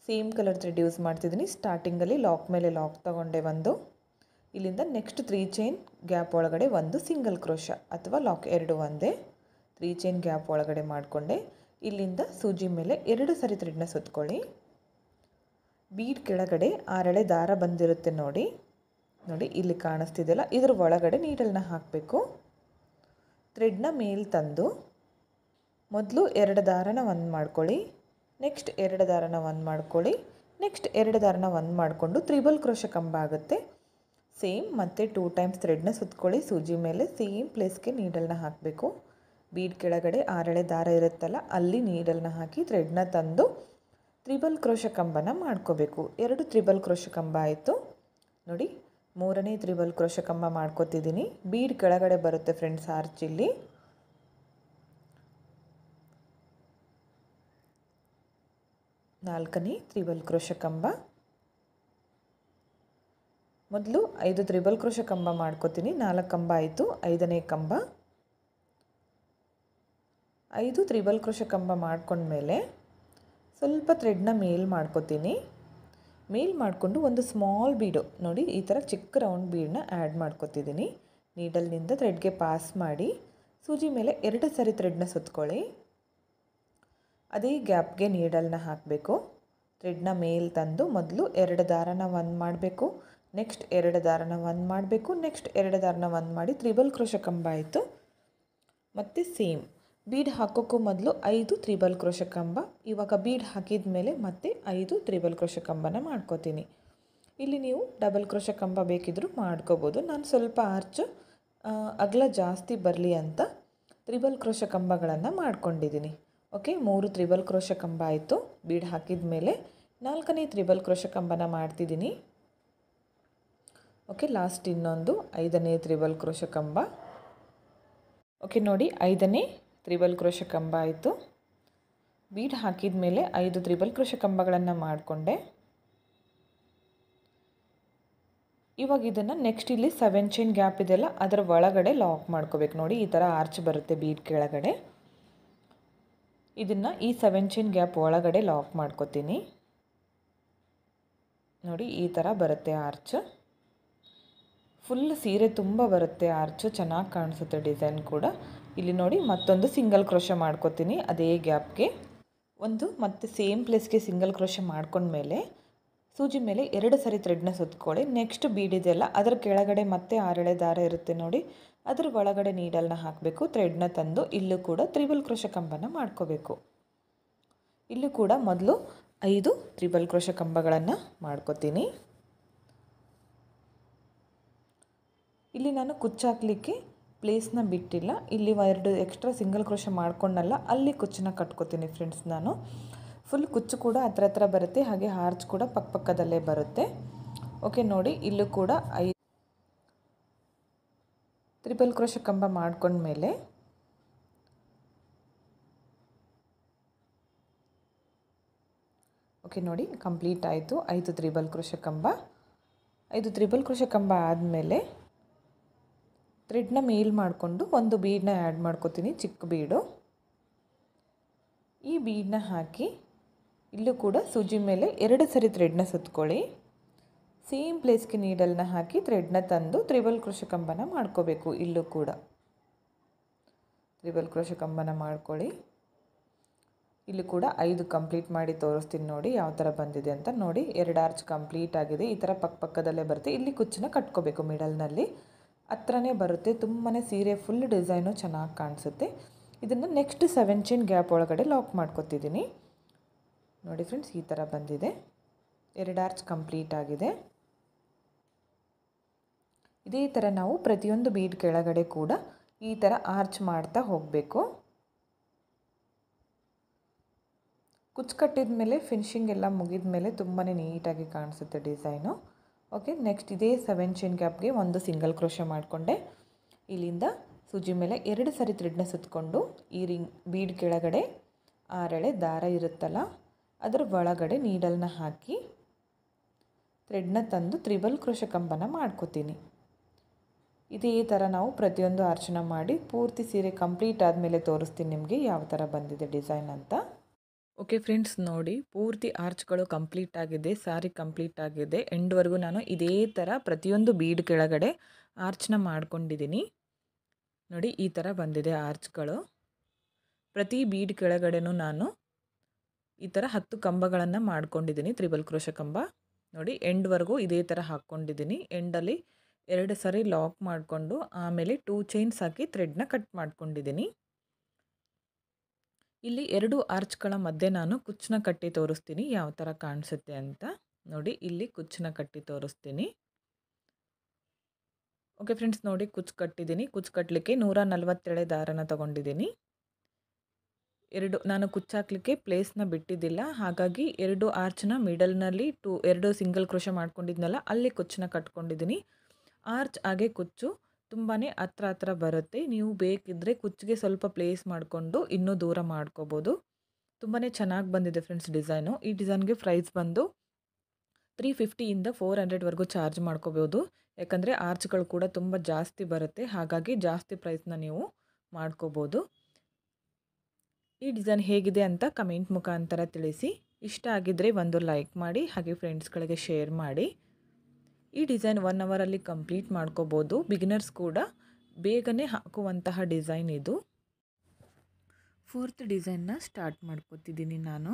ಸೇಮ್ ಕಲರ್ ಥ್ರೆಡ್ ಯೂಸ್ ಮಾಡ್ತಿದ್ದೀನಿ. ಸ್ಟಾರ್ಟಿಂಗಲ್ಲಿ ಲಾಕ್ ಮೇಲೆ ಲಾಕ್ ತಗೊಂಡೆ ಒಂದು. ಇಲ್ಲಿಂದ ನೆಕ್ಸ್ಟ್ 3 ಚೈನ್ ಗ್ಯಾಪ್ ಒಳಗಡೆ ಒಂದು ಸಿಂಗಲ್ ಕ್ರೋಶ ಅಥವಾ ಲಾಕ್, ಎರಡು ಒಂದೇ. 3 ಚೈನ್ ಗ್ಯಾಪ್ ಒಳಗಡೆ ಮಾಡಿಕೊಂಡೆ. ಇಲ್ಲಿಂದ ಸೂಜಿ ಮೇಲೆ 2 ಸರಿ ಥ್ರೆಡ್ನ ಸುತ್ಕೊಳ್ಳಿ. ಬೀಡ್ ಕೆಳಗಡೆ 6 ಎಳೆ ದಾರ ಬಂದಿರುತ್ತೆ ನೋಡಿ. ನೋಡಿ ಇಲ್ಲಿ ಕಾಣಿಸ್ತಿದೆಯಲ್ಲ, ಇದ್ರ ಒಳಗಡೆ ನೀಡಲ್ನ ಹಾಕಬೇಕು. ಥ್ರೆಡ್ನ ಮೇಲೆ ತಂದು ಮೊದಲು 2 ದಾರನ ಒಂದು ಮಾಡ್ಕೊಳ್ಳಿ. ನೆಕ್ಸ್ಟ್ 2 ದಾರನ ಒಂದು ಮಾಡ್ಕೊಳ್ಳಿ. ನೆಕ್ಸ್ಟ್ 2 ದಾರನ ಒಂದು ಮಾಡಿಕೊಂಡು ತ್ರಿಬಲ್ ಕ್ರೋಶ ಕಂಬ ಆಗುತ್ತೆ. ಸೇಮ್ ಮತ್ತೆ 2 ಟೈಮ್ಸ್ ಥ್ರೆಡ್ನ ಸುತ್ಕೊಳ್ಳಿ. ಸೂಜಿ ಮೇಲೆ ಸೇಮ್ ಪ್ಲೇಸ್ಗೆ ನೀಡಲ್ನ ಹಾಕಬೇಕು. ಬೀಡ್ ಕೆಳಗಡೆ 6 ಎಳೆ ದಾರ ಇರುತ್ತಲ್ಲ, ಅಲ್ಲಿ ನೀಡಲ್ನ ಹಾಕಿ ಥ್ರೆಡ್ನ ತಂದು ತ್ರಿಬಲ್ ಕ್ರೋಶ ಕಂಬನ ಮಾಡ್ಕೋಬೇಕು. 2 ತ್ರಿಬಲ್ ಕ್ರೋಶ ಕಂಬ ಆಯಿತು ನೋಡಿ. 3ನೇ ತ್ರಿಬಲ್ ಕ್ರೋಶ ಕಂಬ ಮಾಡ್ಕೋತಿದ್ದೀನಿ. ಬೀಡ್ ಕೆಳಗಡೆ ಬರುತ್ತೆ ಫ್ರೆಂಡ್ಸ್ ಆರ್ಚ್ ಇಲ್ಲಿ. ನಾಲ್ಕನೇ ತ್ರಿಬಲ್ ಕ್ರೋಶ ಕಂಬ. ಮೊದಲು 5 ತ್ರಿಬಲ್ ಕ್ರೋಶ ಕಂಬ ಮಾಡ್ಕೋತೀನಿ. 4 ಕಂಬ ಆಯಿತು. 5ನೇ ಕಂಬ. 5 ತ್ರಿಬಲ್ ಕ್ರೋಶ ಕಂಬ ಮಾಡ್ಕೊಂಡ್ಮೇಲೆ ಸ್ವಲ್ಪ ಥ್ರೆಡ್ನ ಮೇಲ್ ಮಾಡ್ಕೋತೀನಿ. ಮೇಲ್ ಮಾಡಿಕೊಂಡು ಒಂದು ಸ್ಮಾಲ್ ಬೀಡು ನೋಡಿ, ಈ ಥರ ಚಿಕ್ಕ ರೌಂಡ್ ಬೀಡನ್ನ ಆ್ಯಡ್ ಮಾಡ್ಕೋತಿದ್ದೀನಿ. ನೀಡಲ್ನಿಂದ ಥ್ರೆಡ್ಗೆ ಪಾಸ್ ಮಾಡಿ ಸೂಜಿ ಮೇಲೆ 2 ಸರಿ ಥ್ರೆಡ್ನ ಸುತ್ಕೊಳ್ಳಿ. ಅದೇ ಗ್ಯಾಪ್ಗೆ ನೀಡಲ್ನ ಹಾಕಬೇಕು. ಥ್ರೆಡ್ನ ಮೇಲ್ ತಂದು ಮೊದಲು 2 ದಾರನ ಒಂದು ಮಾಡಬೇಕು. ನೆಕ್ಸ್ಟ್ 2 ದಾರನ ಒಂದು ಮಾಡಬೇಕು. ನೆಕ್ಸ್ಟ್ 2 ದಾರನ ಒಂದು ಮಾಡಿ ತ್ರಿಬಲ್ ಕ್ರೋಶ ಕಂಬ ಆಯಿತು. ಮತ್ತು ಸೇಮ್ ಬೀಡ್ ಹಾಕೋಕ್ಕೂ ಮೊದಲು 5 ತ್ರಿಬಲ್ ಕ್ರೋಶ ಕಂಬ. ಇವಾಗ ಬೀಡ್ ಹಾಕಿದ ಮೇಲೆ ಮತ್ತೆ 5 ತ್ರಿಬಲ್ ಕ್ರೋಶ ಕಂಬನ ಮಾಡ್ಕೋತೀನಿ. ಇಲ್ಲಿ ನೀವು ಡಬಲ್ ಕ್ರೋಶ ಕಂಬ ಬೇಕಿದ್ದರೂ ಮಾಡ್ಕೋಬೋದು. ನಾನು ಸ್ವಲ್ಪ ಆರ್ಚ್ ಅಗಲ ಜಾಸ್ತಿ ಬರಲಿ ಅಂತ ತ್ರಿಬಲ್ ಕ್ರೋಶ ಕಂಬಗಳನ್ನು ಮಾಡ್ಕೊಂಡಿದ್ದೀನಿ. ಓಕೆ, 3 ತ್ರಿಬಲ್ ಕ್ರೋಶ ಕಂಬ ಆಯಿತು. ಬೀಡ್ ಹಾಕಿದ ಮೇಲೆ 4ನೇ ತ್ರಿಬಲ್ ಕ್ರೋಶ ಕಂಬನ ಮಾಡ್ತಿದ್ದೀನಿ. ಓಕೆ, ಲಾಸ್ಟ್ ಇನ್ನೊಂದು 5ನೇ ತ್ರಿಬಲ್ ಕ್ರೋಶ ಕಂಬ. ಓಕೆ ನೋಡಿ, 5ನೇ ತ್ರಿಬಲ್ ಕ್ರೋಶ ಕಂಬ ಆಯಿತು. ಬೀಡ್ ಹಾಕಿದ ಮೇಲೆ 5 ತ್ರಿಬಲ್ ಕ್ರೋಶ ಕಂಬಗಳನ್ನು ಮಾಡಿಕೊಂಡೆ. ಇವಾಗ ಇದನ್ನು ನೆಕ್ಸ್ಟ್ ಇಲ್ಲಿ 7 ಚೈನ್ ಗ್ಯಾಪ್ ಇದೆಯಲ್ಲ, ಅದರ ಒಳಗಡೆ ಲಾಕ್ ಮಾಡ್ಕೋಬೇಕು. ನೋಡಿ ಈ ಥರ ಆರ್ಚ್ ಬರುತ್ತೆ ಬೀಡ್ ಕೆಳಗಡೆ. ಇದನ್ನು ಈ 7 ಚೈನ್ ಗ್ಯಾಪ್ ಒಳಗಡೆ ಲಾಕ್ ಮಾಡ್ಕೋತೀನಿ. ನೋಡಿ ಈ ಥರ ಬರುತ್ತೆ ಆರ್ಚ್. ಫುಲ್ ಸೀರೆ ತುಂಬ ಬರುತ್ತೆ ಆರ್ಚು, ಚೆನ್ನಾಗಿ ಕಾಣಿಸುತ್ತೆ ಡಿಸೈನ್ ಕೂಡ. ಇಲ್ಲಿ ನೋಡಿ ಮತ್ತೊಂದು ಸಿಂಗಲ್ ಕ್ರೋಶ ಮಾಡ್ಕೋತೀನಿ. ಅದೇ ಗ್ಯಾಪ್ಗೆ ಒಂದು ಮತ್ತೆ ಸೇಮ್ ಪ್ಲೇಸ್ಗೆ ಸಿಂಗಲ್ ಕ್ರೋಶ ಮಾಡ್ಕೊಂಡ್ಮೇಲೆ ಸೂಜಿ ಮೇಲೆ 2 ಸರಿ ಥ್ರೆಡ್ನ ಸುತ್ಕೊಳ್ಳಿ. ನೆಕ್ಸ್ಟ್ ಬೀಡ್ ಇದೆಯಲ್ಲ, ಅದರ ಕೆಳಗಡೆ ಮತ್ತೆ 6 ಎಳೆ ದಾರ ಇರುತ್ತೆ ನೋಡಿ, ಅದರ ಒಳಗಡೆ ನೀಡಲ್ನ ಹಾಕಬೇಕು. ಥ್ರೆಡ್ನ ತಂದು ಇಲ್ಲೂ ಕೂಡ ತ್ರಿಬಲ್ ಕ್ರೋಶ ಕಂಬನ ಮಾಡ್ಕೋಬೇಕು. ಇಲ್ಲೂ ಕೂಡ ಮೊದಲು 5 ತ್ರಿಬಲ್ ಕ್ರೋಶ ಕಂಬಗಳನ್ನು ಮಾಡ್ಕೋತೀನಿ. ಇಲ್ಲಿ ನಾನು ಕುಚ್ಚಾಕಲಿಕ್ಕೆ ಪ್ಲೇಸ್ನ ಬಿಟ್ಟಿಲ್ಲ. ಇಲ್ಲಿ 2 ಎಕ್ಸ್ಟ್ರಾ ಸಿಂಗಲ್ ಕ್ರೋಶ ಮಾಡ್ಕೊಂಡಲ್ಲ, ಅಲ್ಲಿ ಕುಚ್ಚನ್ನ ಕಟ್ಕೋತೀನಿ ಫ್ರೆಂಡ್ಸ್. ನಾನು ಫುಲ್ ಕುಚ್ಚು ಕೂಡ ಹತ್ರ ಬರುತ್ತೆ, ಹಾಗೆ ಆರ್ಚ್ ಕೂಡ ಪಕ್ಕದಲ್ಲೇ ಬರುತ್ತೆ. ಓಕೆ ನೋಡಿ, ಇಲ್ಲೂ ಕೂಡ 5 ತ್ರಿಬಲ್ ಕ್ರೋಶ ಕಂಬ ಮಾಡ್ಕೊಂಡ್ಮೇಲೆ ಓಕೆ ನೋಡಿ ಕಂಪ್ಲೀಟ್ ಆಯಿತು. 5 ತ್ರಿಬಲ್ ಕ್ರೋಶ ಕಂಬ. 5 ತ್ರಿಬಲ್ ಕ್ರೋಶ ಕಂಬ ಆದಮೇಲೆ ಥ್ರೆಡ್ನ ಮೇಲ್ ಮಾಡಿಕೊಂಡು ಒಂದು ಬೀಡನ್ನ ಆ್ಯಡ್ ಮಾಡ್ಕೋತೀನಿ, ಚಿಕ್ಕ ಬೀಡು. ಈ ಬೀಡನ್ನ ಹಾಕಿ ಇಲ್ಲೂ ಕೂಡ ಸೂಜಿ ಮೇಲೆ 2 ಸರಿ ಥ್ರೆಡ್ನ ಸುತ್ಕೊಳ್ಳಿ. ಸೇಮ್ ಪ್ಲೇಸ್ಗೆ ನೀಡಲ್ನ ಹಾಕಿ ಥ್ರೆಡ್ನ ತಂದು ತ್ರಿಬಲ್ ಕ್ರೋಶ ಕಂಬನ ಮಾಡ್ಕೋಬೇಕು. ಇಲ್ಲೂ ಕೂಡ ತ್ರಿಬಲ್ ಕ್ರೋಶ ಕಂಬನ ಮಾಡ್ಕೊಳ್ಳಿ. ಇಲ್ಲಿ ಕೂಡ 5 ಕಂಪ್ಲೀಟ್ ಮಾಡಿ ತೋರಿಸ್ತೀನಿ ನೋಡಿ ಯಾವ ಥರ ಬಂದಿದೆ ಅಂತ. ನೋಡಿ 2 ಆರ್ಚ್ ಕಂಪ್ಲೀಟ್ ಆಗಿದೆ. ಈ ಥರ ಪಕ್ಕದಲ್ಲೇ ಬರುತ್ತೆ. ಇಲ್ಲಿ ಕುಚ್ಚನ್ನ ಕಟ್ಕೋಬೇಕು ಮಿಡಲ್ನಲ್ಲಿ, ಹತ್ರನೇ ಬರುತ್ತೆ. ತುಂಬಾ ಸೀರೆ ಫುಲ್ ಡಿಸೈನು ಚೆನ್ನಾಗಿ ಕಾಣಿಸುತ್ತೆ. ಇದನ್ನು ನೆಕ್ಸ್ಟ್ 7 ಚೈನ್ ಗ್ಯಾಪ್ ಒಳಗಡೆ ಲಾಕ್ ಮಾಡ್ಕೊತಿದ್ದೀನಿ. ನೋಡಿ ಫ್ರೆಂಡ್ಸ್, ಈ ಥರ ಬಂದಿದೆ. 2 ಆರ್ಚ್ ಕಂಪ್ಲೀಟ್ ಆಗಿದೆ. ಇದೇ ಥರ ನಾವು ಪ್ರತಿಯೊಂದು ಬೀಡ್ ಕೆಳಗಡೆ ಕೂಡ ಈ ಥರ ಆರ್ಚ್ ಮಾಡ್ತಾ ಹೋಗಬೇಕು. ಕುಚ್ಚು ಕಟ್ಟಿದ ಮೇಲೆ ಫಿನಿಶಿಂಗ್ ಎಲ್ಲ ಮುಗಿದ ಮೇಲೆ ತುಂಬಾ ನೀಟಾಗಿ ಕಾಣಿಸುತ್ತೆ ಡಿಸೈನು. ಓಕೆ, ನೆಕ್ಸ್ಟ್ ಇದೇ 7 ಚೈನ್ ಗ್ಯಾಪ್ಗೆ ಒಂದು ಸಿಂಗಲ್ ಕ್ರೋಶೆ ಮಾಡಿಕೊಂಡೆ. ಇಲ್ಲಿಂದ ಸೂಜಿ ಮೇಲೆ 2 ಸರಿ ಥ್ರೆಡ್ನ ಸುತ್ತಕೊಂಡು ಈ ಬೀಡ್ ಕೆಳಗಡೆ 6 ಎಳೆ ದಾರ ಇರುತ್ತಲ್ಲ ಅದರ ಒಳಗಡೆ ನೀಡಲ್ನ ಹಾಕಿ ಥ್ರೆಡ್ನ ತಂದು ತ್ರಿಬಲ್ ಕ್ರೋಶೆ ಕಂಬನ ಮಾಡ್ಕೋತೀನಿ. ಇದೇ ಥರ ನಾವು ಪ್ರತಿಯೊಂದು ಆರ್ಚನ ಮಾಡಿ ಪೂರ್ತಿ ಸೀರೆ ಕಂಪ್ಲೀಟ್ ಆದಮೇಲೆ ತೋರಿಸ್ತೀನಿ ನಿಮಗೆ ಯಾವ ಥರ ಬಂದಿದೆ ಡಿಸೈನ್ ಅಂತ. ಓಕೆ ಫ್ರೆಂಡ್ಸ್, ನೋಡಿ ಪೂರ್ತಿ ಆರ್ಚ್ಗಳು ಕಂಪ್ಲೀಟ್ ಆಗಿದೆ, ಸಾರಿ ಕಂಪ್ಲೀಟ್ ಆಗಿದೆ. ಎಂಡ್ವರೆಗೂ ನಾನು ಇದೇ ಥರ ಪ್ರತಿಯೊಂದು ಬೀಡ್ ಕೆಳಗಡೆ ಆರ್ಚ್ನ ಮಾಡ್ಕೊಂಡಿದ್ದೀನಿ. ನೋಡಿ ಈ ಥರ ಬಂದಿದೆ ಆರ್ಚ್ಗಳು. ಪ್ರತಿ ಬೀಡ್ ಕೆಳಗಡೆನೂ ನಾನು ಈ ಥರ 10 ಕಂಬಗಳನ್ನು ಮಾಡ್ಕೊಂಡಿದ್ದೀನಿ, ತ್ರಿಬಲ್ ಕ್ರೋಶೆ ಕಂಬ. ನೋಡಿ ಎಂಡ್ವರೆಗೂ ಇದೇ ಥರ ಹಾಕ್ಕೊಂಡಿದ್ದೀನಿ. ಎಂಡಲ್ಲಿ 2 ಸರಿ ಲಾಕ್ ಮಾಡಿಕೊಂಡು ಆಮೇಲೆ 2 ಚೈನ್ಸ್ ಹಾಕಿ ಥ್ರೆಡ್ನ ಕಟ್ ಮಾಡ್ಕೊಂಡಿದ್ದೀನಿ. ಇಲ್ಲಿ 2 ಆರ್ಚ್ಗಳ ಮಧ್ಯೆ ನಾನು ಕುಚ್ಚನ್ನ ಕಟ್ಟಿ ತೋರಿಸ್ತೀನಿ ಯಾವ ಥರ ಕಾಣಿಸುತ್ತೆ ಅಂತ. ನೋಡಿ ಇಲ್ಲಿ ಕುಚ್ಚನ್ನ ಕಟ್ಟಿ ತೋರಿಸ್ತೀನಿ. ಓಕೆ ಫ್ರೆಂಡ್ಸ್, ನೋಡಿ ಕುಚ್ಚು ಕಟ್ಟಿದ್ದೀನಿ. ಕುಚ್ಚು ಕಟ್ಟಲಿಕ್ಕೆ 147 ದಾರನ ತೊಗೊಂಡಿದ್ದೀನಿ. ನಾನು ಕುಚ್ಚು ಹಾಕಲಿಕ್ಕೆ ಪ್ಲೇಸ್ನ ಬಿಟ್ಟಿದ್ದಿಲ್ಲ, ಹಾಗಾಗಿ 2 ಆರ್ಚ್ನ ಮಿಡಲ್ನಲ್ಲಿ 2 ಸಿಂಗಲ್ ಕ್ರೋಶೆ ಮಾಡ್ಕೊಂಡಿದ್ನಲ್ಲ ಅಲ್ಲಿ ಕುಚ್ಚನ್ನ ಕಟ್ಕೊಂಡಿದ್ದೀನಿ. ಆರ್ಚ್ ಹಾಗೆ ಕುಚ್ಚು ತುಂಬಾ ಹತ್ರ ಬರುತ್ತೆ. ನೀವು ಬೇಕಿದ್ದರೆ ಕುಚ್ಚಿಗೆ ಸ್ವಲ್ಪ ಪ್ಲೇಸ್ ಮಾಡಿಕೊಂಡು ಇನ್ನೂ ದೂರ ಮಾಡ್ಕೋಬೋದು. ತುಂಬಾ ಚೆನ್ನಾಗಿ ಬಂದಿದೆ ಫ್ರೆಂಡ್ಸ್ ಡಿಸೈನು. ಈ ಡಿಸೈನ್ಗೆ ಪ್ರೈಸ್ ಬಂದು 350ಇಂದ 400ವರೆಗೂ ಚಾರ್ಜ್ ಮಾಡ್ಕೋಬೋದು. ಯಾಕಂದರೆ ಆರ್ಚ್ಗಳು ಕೂಡ ತುಂಬ ಜಾಸ್ತಿ ಬರುತ್ತೆ, ಹಾಗಾಗಿ ಜಾಸ್ತಿ ಪ್ರೈಸ್ನ ನೀವು ಮಾಡ್ಕೋಬೋದು. ಈ ಡಿಸೈನ್ ಹೇಗಿದೆ ಅಂತ ಕಮೆಂಟ್ ಮುಖಾಂತರ ತಿಳಿಸಿ. ಇಷ್ಟ ಆಗಿದ್ದರೆ ಒಂದು ಲೈಕ್ ಮಾಡಿ, ಹಾಗೆ ಫ್ರೆಂಡ್ಸ್ಗಳಿಗೆ ಶೇರ್ ಮಾಡಿ. ಈ ಡಿಸೈನ್ 1 ಅವರಲ್ಲಿ ಕಂಪ್ಲೀಟ್ ಮಾಡ್ಕೋಬೋದು. ಬಿಗಿನರ್ಸ್ ಕೂಡ ಬೇಗನೆ ಹಾಕುವಂತಹ ಡಿಸೈನ್ ಇದು. 4th ಡಿಸೈನ್ನ ಸ್ಟಾರ್ಟ್ ಮಾಡ್ಕೋತಿದ್ದೀನಿ ನಾನು.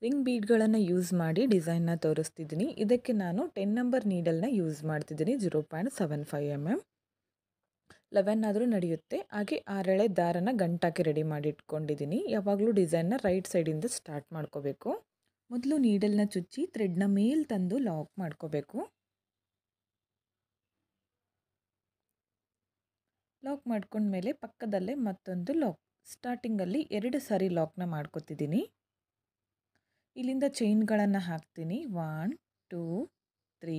ರಿಂಗ್ ಬೀಡ್ಗಳನ್ನು ಯೂಸ್ ಮಾಡಿ ಡಿಸೈನ್ನ ತೋರಿಸ್ತಿದ್ದೀನಿ. ಇದಕ್ಕೆ ನಾನು 10 ನಂಬರ್ ನೀಡಲ್ನ ಯೂಸ್ ಮಾಡ್ತಿದ್ದೀನಿ. 0.75 mm 11 ಆದರೂ ನಡೆಯುತ್ತೆ. ಹಾಗೆ 6 ಎಳೆ ದಾರನ ಗಂಟಾಕಿ ರೆಡಿ ಮಾಡಿ ಇಟ್ಕೊಂಡಿದ್ದೀನಿ. ಯಾವಾಗಲೂ ಡಿಸೈನ್ನ ರೈಟ್ ಸೈಡಿಂದ ಸ್ಟಾರ್ಟ್ ಮಾಡ್ಕೋಬೇಕು. ಮೊದಲು ನೀಡಲ್ನ ಚುಚ್ಚಿ ಥ್ರೆಡ್ನ ಮೇಲೆ ತಂದು ಲಾಕ್ ಮಾಡ್ಕೋಬೇಕು. ಲಾಕ್ ಮಾಡ್ಕೊಂಡ್ಮೇಲೆ ಪಕ್ಕದಲ್ಲೇ ಮತ್ತೊಂದು ಲಾಕ್, ಸ್ಟಾರ್ಟಿಂಗಲ್ಲಿ 2 ಸಾರಿ ಲಾಕ್ನ ಮಾಡ್ಕೋತಿದ್ದೀನಿ. ಇಲ್ಲಿಂದ ಚೈನ್ಗಳನ್ನು ಹಾಕ್ತೀನಿ. 1 2 3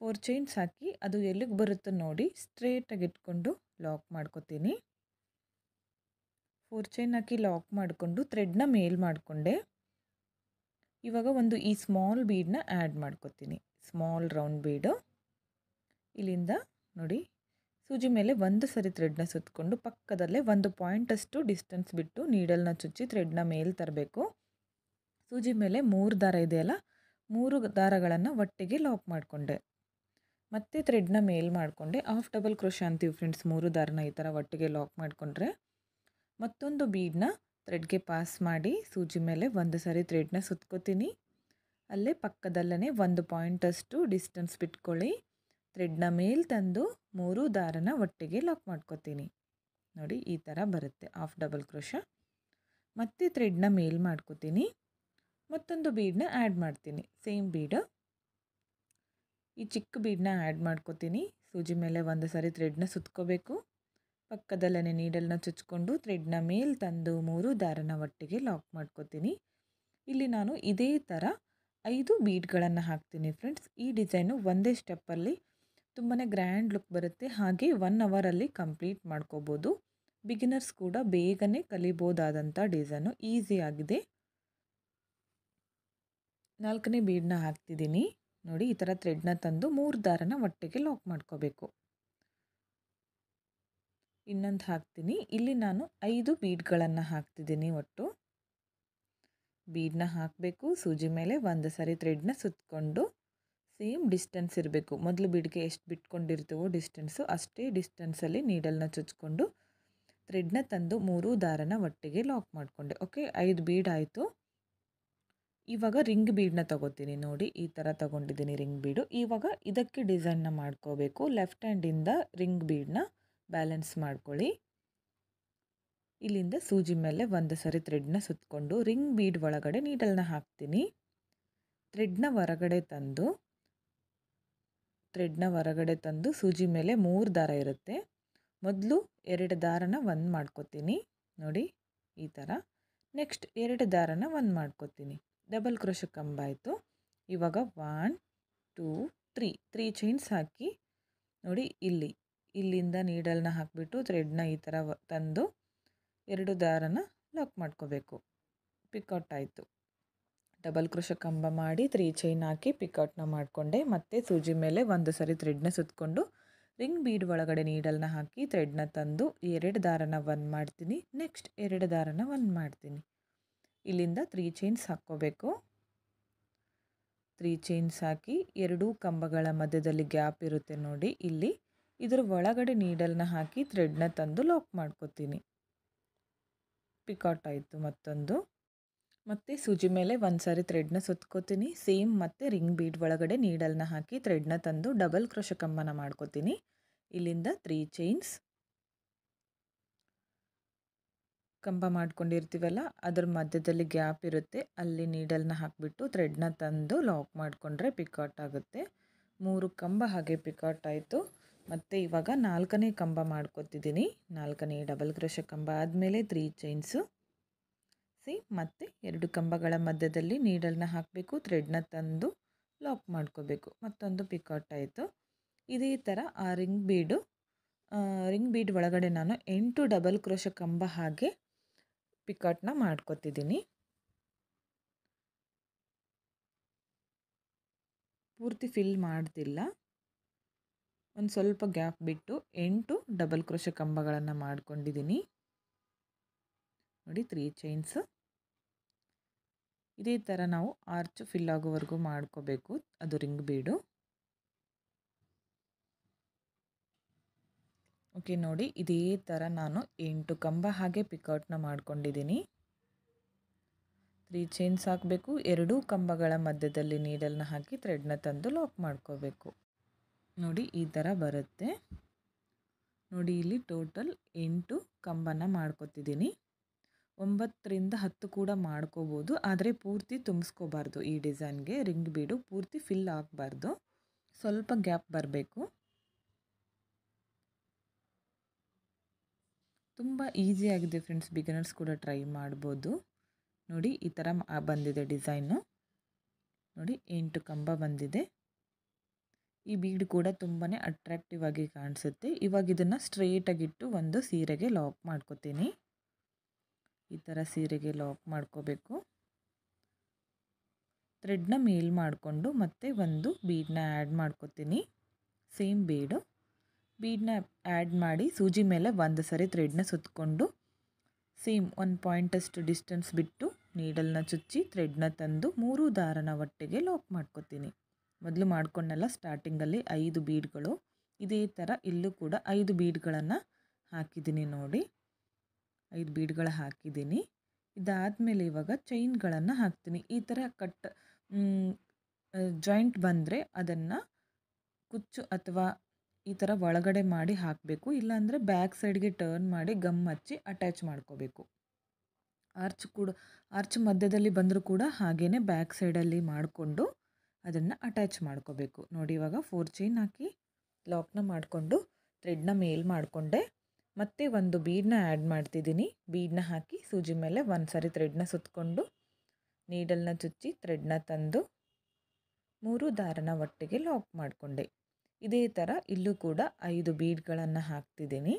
4 ಚೈನ್ಸ್ ಹಾಕಿ ಅದು ಎಲ್ಲಿಗೆ ಬರುತ್ತೋ ನೋಡಿ ಸ್ಟ್ರೇಟಾಗಿ ಇಟ್ಕೊಂಡು ಲಾಕ್ ಮಾಡ್ಕೋತೀನಿ. 4 ಚೈನ್ ಹಾಕಿ ಲಾಕ್ ಮಾಡಿಕೊಂಡು ಥ್ರೆಡ್ನ ಮೇಲ್ ಮಾಡಿಕೊಂಡೆ. ಇವಾಗ ಒಂದು ಈ ಸ್ಮಾಲ್ ಬೀಡನ್ನ ಆ್ಯಡ್ ಮಾಡ್ಕೋತೀನಿ, ಸ್ಮಾಲ್ ರೌಂಡ್ ಬೀಡು. ಇಲ್ಲಿಂದ ನೋಡಿ ಸೂಜಿ ಮೇಲೆ 1 ಸರಿ ಥ್ರೆಡ್ನ ಸುತ್ತಕೊಂಡು ಪಕ್ಕದಲ್ಲೇ 1 ಪಾಯಿಂಟಷ್ಟು ಡಿಸ್ಟೆನ್ಸ್ ಬಿಟ್ಟು ನೀಡಲ್ನ ಚುಚ್ಚಿ ಥ್ರೆಡ್ನ ಮೇಲೆ ತರಬೇಕು. ಸೂಜಿ ಮೇಲೆ 3 ದಾರ ಇದೆಯಲ್ಲ, 3 ದಾರಗಳನ್ನು ಒಟ್ಟಿಗೆ ಲಾಕ್ ಮಾಡಿಕೊಂಡೆ. ಮತ್ತೆ ಥ್ರೆಡ್ನ ಮೇಲ್ ಮಾಡಿಕೊಂಡೆ. ಹಾಫ್ ಡಬಲ್ ಕ್ರೋಶೆ ಅಂತೀವಿ ಫ್ರೆಂಡ್ಸ್. 3 ದಾರನ ಈ ಥರ ಒಟ್ಟಿಗೆ ಲಾಕ್ ಮಾಡಿಕೊಂಡ್ರೆ ಮತ್ತೊಂದು ಬೀಡನ್ನ ಥ್ರೆಡ್ಗೆ ಪಾಸ್ ಮಾಡಿ ಸೂಜಿ ಮೇಲೆ 1 ಸರಿ ಥ್ರೆಡ್ನ ಸುತ್ಕೋತೀನಿ. ಅಲ್ಲೇ ಪಕ್ಕದಲ್ಲೇ 1 ಪಾಯಿಂಟಷ್ಟು ಡಿಸ್ಟೆನ್ಸ್ ಬಿಟ್ಕೊಳ್ಳಿ. ಥ್ರೆಡ್ನ ಮೇಲೆ ತಂದು 3 ದಾರನ ಒಟ್ಟಿಗೆ ಲಾಕ್ ಮಾಡ್ಕೋತೀನಿ. ನೋಡಿ ಈ ಥರ ಬರುತ್ತೆ ಹಾಫ್ ಡಬಲ್ ಕ್ರೋಶೆ. ಮತ್ತೆ ಥ್ರೆಡ್ನ ಮೇಲ್ ಮಾಡ್ಕೋತೀನಿ. ಮತ್ತೊಂದು ಬೀಡನ್ನ ಆ್ಯಡ್ ಮಾಡ್ತೀನಿ, ಸೇಮ್ ಬೀಡು. ಈ ಚಿಕ್ಕ ಬೀಡನ್ನ ಆ್ಯಡ್ ಮಾಡ್ಕೋತೀನಿ. ಸೂಜಿ ಮೇಲೆ 1 ಸರಿ ಥ್ರೆಡ್ನ ಸುತ್ಕೋಬೇಕು. ಪಕ್ಕದಲ್ಲೇ ನೀಡಲ್ನ ಚುಚ್ಕೊಂಡು ಥ್ರೆಡ್ನ ಮೇಲೆ ತಂದು 3 ದಾರನ ಒಟ್ಟಿಗೆ ಲಾಕ್ ಮಾಡ್ಕೋತೀನಿ. ಇಲ್ಲಿ ನಾನು ಇದೇ ಥರ 5 ಬೀಡ್ಗಳನ್ನು ಹಾಕ್ತೀನಿ ಫ್ರೆಂಡ್ಸ್. ಈ ಡಿಸೈನು ಒಂದೇ ಸ್ಟೆಪ್ಪಲ್ಲಿ ತುಂಬಾ ಗ್ರ್ಯಾಂಡ್ ಲುಕ್ ಬರುತ್ತೆ. ಹಾಗೆ 1 ಅವರಲ್ಲಿ ಕಂಪ್ಲೀಟ್ ಮಾಡ್ಕೋಬೋದು. ಬಿಗಿನರ್ಸ್ ಕೂಡ ಬೇಗನೆ ಕಲಿಬೋದಾದಂಥ ಡಿಸೈನು, ಈಸಿ ಆಗಿದೆ. 4ನೇ ಬೀಡನ್ನ ಹಾಕ್ತಿದ್ದೀನಿ. ನೋಡಿ ಈ ಥರ ಥ್ರೆಡ್ನ ತಂದು 3 ದಾರನ ಒಟ್ಟಿಗೆ ಲಾಕ್ ಮಾಡ್ಕೋಬೇಕು. ಇನ್ನೊಂದು ಹಾಕ್ತೀನಿ. ಇಲ್ಲಿ ನಾನು 5 ಬೀಡ್ಗಳನ್ನು ಹಾಕ್ತಿದ್ದೀನಿ. ಒಟ್ಟು ಬೀಡನ್ನ ಹಾಕಬೇಕು. ಸೂಜಿ ಮೇಲೆ 1 ಸರಿ ಥ್ರೆಡ್ನ ಸುತ್ತಕೊಂಡು ಸೇಮ್ ಡಿಸ್ಟೆನ್ಸ್ ಇರಬೇಕು. ಮೊದಲು ಬೀಡ್ಗೆ ಎಷ್ಟು ಬಿಟ್ಕೊಂಡಿರ್ತೀವೋ ಡಿಸ್ಟೆನ್ಸು ಅಷ್ಟೇ ಡಿಸ್ಟೆನ್ಸಲ್ಲಿ ನೀಡಲ್ನ ಚುಚ್ಕೊಂಡು ಥ್ರೆಡ್ನ ತಂದು 3 ದಾರನ ಒಟ್ಟಿಗೆ ಲಾಕ್ ಮಾಡಿಕೊಂಡೆ. ಓಕೆ, 5 ಬೀಡ್ ಆಯಿತು. ಇವಾಗ ರಿಂಗ್ ಬೀಡನ್ನ ತಗೋತೀನಿ. ನೋಡಿ ಈ ಥರ ತಗೊಂಡಿದ್ದೀನಿ ರಿಂಗ್ ಬೀಡು. ಇವಾಗ ಇದಕ್ಕೆ ಡಿಸೈನ್ನ ಮಾಡ್ಕೋಬೇಕು. ಲೆಫ್ಟ್ ಹ್ಯಾಂಡಿಂದ ರಿಂಗ್ ಬೀಡನ್ನ ಬ್ಯಾಲೆನ್ಸ್ ಮಾಡ್ಕೊಳ್ಳಿ. ಇಲ್ಲಿಂದ ಸೂಜಿ ಮೇಲೆ ಒಂದು ಸರಿ ಥ್ರೆಡ್ನ ಸುತ್ತಕೊಂಡು ರಿಂಗ್ ಬೀಡ್ ಒಳಗಡೆ ನೀಡಲ್ನ ಹಾಕ್ತೀನಿ. ಥ್ರೆಡ್ನ ಹೊರಗಡೆ ತಂದು ಸೂಜಿ ಮೇಲೆ 3 ದಾರ ಇರುತ್ತೆ. ಮೊದಲು 2 ದಾರನ ಒಂದು ಮಾಡ್ಕೋತೀನಿ ನೋಡಿ ಈ ಥರ. ನೆಕ್ಸ್ಟ್ 2 ದಾರನ ಒಂದು ಮಾಡ್ಕೋತೀನಿ. ಡಬಲ್ ಕ್ರೋಶೆ ಕಂಬ ಆಯಿತು. ಇವಾಗ 1 2 3 ಚೈನ್ಸ್ ಹಾಕಿ ನೋಡಿ ಇಲ್ಲಿಂದ ನೀಡಲ್ನ ಹಾಕಿಬಿಟ್ಟು ಥ್ರೆಡ್ನ ಈ ಥರ ತಂದು 2 ದಾರನ ಲಾಕ್ ಮಾಡ್ಕೋಬೇಕು. ಪಿಕೌಟ್ ಆಯಿತು. ಡಬಲ್ ಕ್ರೋಶೆ ಕಂಬ ಮಾಡಿ 3 ಚೈನ್ ಹಾಕಿ ಪಿಕೌಟ್ನ ಮಾಡಿಕೊಂಡೆ. ಮತ್ತೆ ಸೂಜಿ ಮೇಲೆ ಒಂದು ಸರಿ ಥ್ರೆಡ್ನ ಸುತ್ತಕೊಂಡು ರಿಂಗ್ ಬೀಡ್ ಒಳಗಡೆ ನೀಡಲ್ನ ಹಾಕಿ ಥ್ರೆಡ್ನ ತಂದು 2 ದಾರನ ಒಂದು ಮಾಡ್ತೀನಿ. ನೆಕ್ಸ್ಟ್ 2 ದಾರನ ಒಂದು ಮಾಡ್ತೀನಿ. ಇಲ್ಲಿಂದ 3 ಚೈನ್ಸ್ ಹಾಕ್ಕೋಬೇಕು. 3 ಚೈನ್ಸ್ ಹಾಕಿ 2 ಕಂಬಗಳ ಮಧ್ಯದಲ್ಲಿ ಗ್ಯಾಪ್ ಇರುತ್ತೆ ನೋಡಿ ಇಲ್ಲಿ. ಇದರ ಒಳಗಡೆ ನೀಡಲ್ನ ಹಾಕಿ ಥ್ರೆಡ್ನ ತಂದು ಲಾಕ್ ಮಾಡ್ಕೋತೀನಿ. ಪಿಕೌಟ್ ಆಯಿತು ಮತ್ತೊಂದು. ಮತ್ತೆ ಸೂಜಿ ಮೇಲೆ ಒಂದು ಸಾರಿ ಥ್ರೆಡ್ನ ಸುತ್ಕೋತೀನಿ. ಸೇಮ್ ಮತ್ತೆ ರಿಂಗ್ ಬೀಡ್ ಒಳಗಡೆ ನೀಡಲ್ನ ಹಾಕಿ ಥ್ರೆಡ್ನ ತಂದು ಡಬಲ್ ಕ್ರೋಶೆ ಕಂಬನ ಮಾಡ್ಕೋತೀನಿ. ಇಲ್ಲಿಂದ 3 ಚೈನ್ಸ್ ಕಂಬ ಮಾಡ್ಕೊಂಡಿರ್ತೀವಲ್ಲ ಅದರ ಮಧ್ಯದಲ್ಲಿ ಗ್ಯಾಪ್ ಇರುತ್ತೆ, ಅಲ್ಲಿ ನೀಡಲ್ನ ಹಾಕಿಬಿಟ್ಟು ಥ್ರೆಡ್ನ ತಂದು ಲಾಕ್ ಮಾಡಿಕೊಂಡ್ರೆ ಪಿಕೌಟ್ ಆಗುತ್ತೆ. 3 ಕಂಬ ಹಾಗೆ ಪಿಕೌಟ್ ಆಯಿತು. ಮತ್ತು ಇವಾಗ 4ನೇ ಕಂಬ ಮಾಡ್ಕೋತಿದ್ದೀನಿ. 4ನೇ ಡಬಲ್ ಕ್ರೋಶೆ ಕಂಬ ಆದಮೇಲೆ 3 ಚೈನ್ಸು. ಮತ್ತೆ 2 ಕಂಬಗಳ ಮಧ್ಯದಲ್ಲಿ ನೀಡಲ್ನ ಹಾಕಬೇಕು, ಥ್ರೆಡ್ನ ತಂದು ಲಾಕ್ ಮಾಡ್ಕೋಬೇಕು. ಮತ್ತೊಂದು ಪಿಕೌಟ್ ಆಯಿತು. ಇದೇ ಥರ ಆ ರಿಂಗ್ ಬೀಡ್ ಒಳಗಡೆ ನಾನು 8 ಡಬಲ್ ಕ್ರೋಶೆ ಕಂಬ ಹಾಗೆ ಪಿಕೌಟ್ನ ಮಾಡ್ಕೋತಿದ್ದೀನಿ. ಪೂರ್ತಿ ಫಿಲ್ ಮಾಡ್ತಿಲ್ಲ, ಒಂದು ಸ್ವಲ್ಪ ಗ್ಯಾಪ್ ಬಿಟ್ಟು 8 ಡಬಲ್ ಕ್ರೋಶೆ ಕಂಬಗಳನ್ನು ಮಾಡ್ಕೊಂಡಿದ್ದೀನಿ ನೋಡಿ. 3 ಚೈನ್ಸ್. ಇದೇ ಥರ ನಾವು ಆರ್ಚ್ ಫಿಲ್ ಆಗೋವರೆಗೂ ಮಾಡ್ಕೋಬೇಕು, ಅದು ರಿಂಗ್ ಬೀಡು. ಓಕೆ ನೋಡಿ, ಇದೇ ಥರ ನಾನು 8 ಕಂಬ ಹಾಗೆ ಪಿಕೌಟ್ನ ಮಾಡ್ಕೊಂಡಿದ್ದೀನಿ. 3 ಚೈನ್ಸ್ ಹಾಕಬೇಕು, 2 ಕಂಬಗಳ ಮಧ್ಯದಲ್ಲಿ ನೀಡಲ್ನ ಹಾಕಿ ಥ್ರೆಡ್ನ ತಂದು ಲಾಕ್ ಮಾಡ್ಕೋಬೇಕು. ನೋಡಿ ಈ ಥರ ಬರುತ್ತೆ ನೋಡಿ. ಇಲ್ಲಿ ಟೋಟಲ್ 8 ಕಂಬನ ಮಾಡ್ಕೋತಿದ್ದೀನಿ. 9ರಿಂದ 10 ಕೂಡ ಮಾಡ್ಕೋಬೋದು, ಆದರೆ ಪೂರ್ತಿ ತುಂಬಿಸ್ಕೋಬಾರ್ದು. ಈ ಡಿಸೈನ್ಗೆ ರಿಂಗ್ ಬೀಡು ಪೂರ್ತಿ ಫಿಲ್ ಆಗಬಾರ್ದು, ಸ್ವಲ್ಪ ಗ್ಯಾಪ್ ಬರಬೇಕು. ತುಂಬ ಈಸಿಯಾಗಿದೆ ಫ್ರೆಂಡ್ಸ್, ಬಿಗಿನರ್ಸ್ ಕೂಡ ಟ್ರೈ ಮಾಡ್ಬೋದು. ನೋಡಿ ಈ ಥರ ಬಂದಿದೆ ಡಿಸೈನು ನೋಡಿ. 8 ಕಂಬ ಬಂದಿದೆ. ಈ ಬೀಡ್ ಕೂಡ ತುಂಬಾ ಅಟ್ರಾಕ್ಟಿವ್ ಆಗಿ ಕಾಣಿಸುತ್ತೆ. ಇವಾಗ ಇದನ್ನು ಸ್ಟ್ರೇಟಾಗಿಟ್ಟು ಒಂದು ಸೀರೆಗೆ ಲಾಕ್ ಮಾಡ್ಕೋತೀನಿ. ಈ ಥರ ಸೀರೆಗೆ ಲಾಕ್ ಮಾಡ್ಕೋಬೇಕು. ಥ್ರೆಡ್ನ ಮೇಲ್ ಮಾಡಿಕೊಂಡು ಮತ್ತೆ ಒಂದು ಬೀಡನ್ನ ಆ್ಯಡ್ ಮಾಡ್ಕೋತೀನಿ. ಸೇಮ್ ಬೀಡನ್ನ ಆ್ಯಡ್ ಮಾಡಿ ಸೂಜಿ ಮೇಲೆ ಒಂದು ಸರಿ ಥ್ರೆಡ್ನ ಸುತ್ತಕೊಂಡು ಸೇಮ್ 1 ಪಾಯಿಂಟಷ್ಟು ಡಿಸ್ಟೆನ್ಸ್ ಬಿಟ್ಟು ನೀಡಲ್ನ ಚುಚ್ಚಿ ಥ್ರೆಡ್ನ ತಂದು 3 ದಾರನ ಒಟ್ಟಿಗೆ ಲಾಕ್ ಮಾಡ್ಕೋತೀನಿ. ಮೊದಲು ಮಾಡ್ಕೊಂಡಲ್ಲ ಸ್ಟಾರ್ಟಿಂಗಲ್ಲಿ 5 ಬೀಡ್ಗಳು, ಇದೇ ಥರ ಇಲ್ಲೂ ಕೂಡ 5 ಬೀಡ್ಗಳನ್ನು ಹಾಕಿದ್ದೀನಿ ನೋಡಿ. 5 ಬೀಡ್ಗಳು ಹಾಕಿದ್ದೀನಿ. ಇದಾದಮೇಲೆ ಇವಾಗ ಚೈನ್ಗಳನ್ನು ಹಾಕ್ತೀನಿ. ಈ ಥರ ಜಾಯಿಂಟ್ ಬಂದರೆ ಅದನ್ನು ಕುಚ್ಚು ಅಥವಾ ಈ ಥರ ಒಳಗಡೆ ಮಾಡಿ ಹಾಕಬೇಕು, ಇಲ್ಲಾಂದರೆ ಬ್ಯಾಕ್ ಸೈಡ್ಗೆ ಟರ್ನ್ ಮಾಡಿ ಗಮ್ ಹಚ್ಚಿ ಅಟ್ಯಾಚ್ ಮಾಡ್ಕೋಬೇಕು. ಆರ್ಚ್ ಮಧ್ಯದಲ್ಲಿ ಬಂದರೂ ಕೂಡ ಹಾಗೇ ಬ್ಯಾಕ್ ಸೈಡಲ್ಲಿ ಮಾಡಿಕೊಂಡು ಅದನ್ನು ಅಟ್ಯಾಚ್ ಮಾಡ್ಕೋಬೇಕು ನೋಡಿ. ಇವಾಗ 4 ಚೈನ್ ಹಾಕಿ ಲಾಕ್ನ ಮಾಡಿಕೊಂಡು ಥ್ರೆಡ್ನ ಮೇಲ್ ಮಾಡಿಕೊಂಡೆ. ಮತ್ತೆ ಒಂದು ಬೀಡನ್ನ ಆ್ಯಡ್ ಮಾಡ್ತಿದ್ದೀನಿ. ಬೀಡನ್ನ ಹಾಕಿ ಸೂಜಿ ಮೇಲೆ ಒಂದು ಸಾರಿ ಥ್ರೆಡ್ನ ಸುತ್ತಕೊಂಡು ನೀಡಲ್ನ ಚುಚ್ಚಿ ಥ್ರೆಡ್ನ ತಂದು 3 ದಾರನ ಒಟ್ಟಿಗೆ ಲಾಕ್ ಮಾಡಿಕೊಂಡೆ. ಇದೇ ಥರ ಇಲ್ಲೂ ಕೂಡ 5 ಬೀಡ್ಗಳನ್ನು ಹಾಕ್ತಿದ್ದೀನಿ.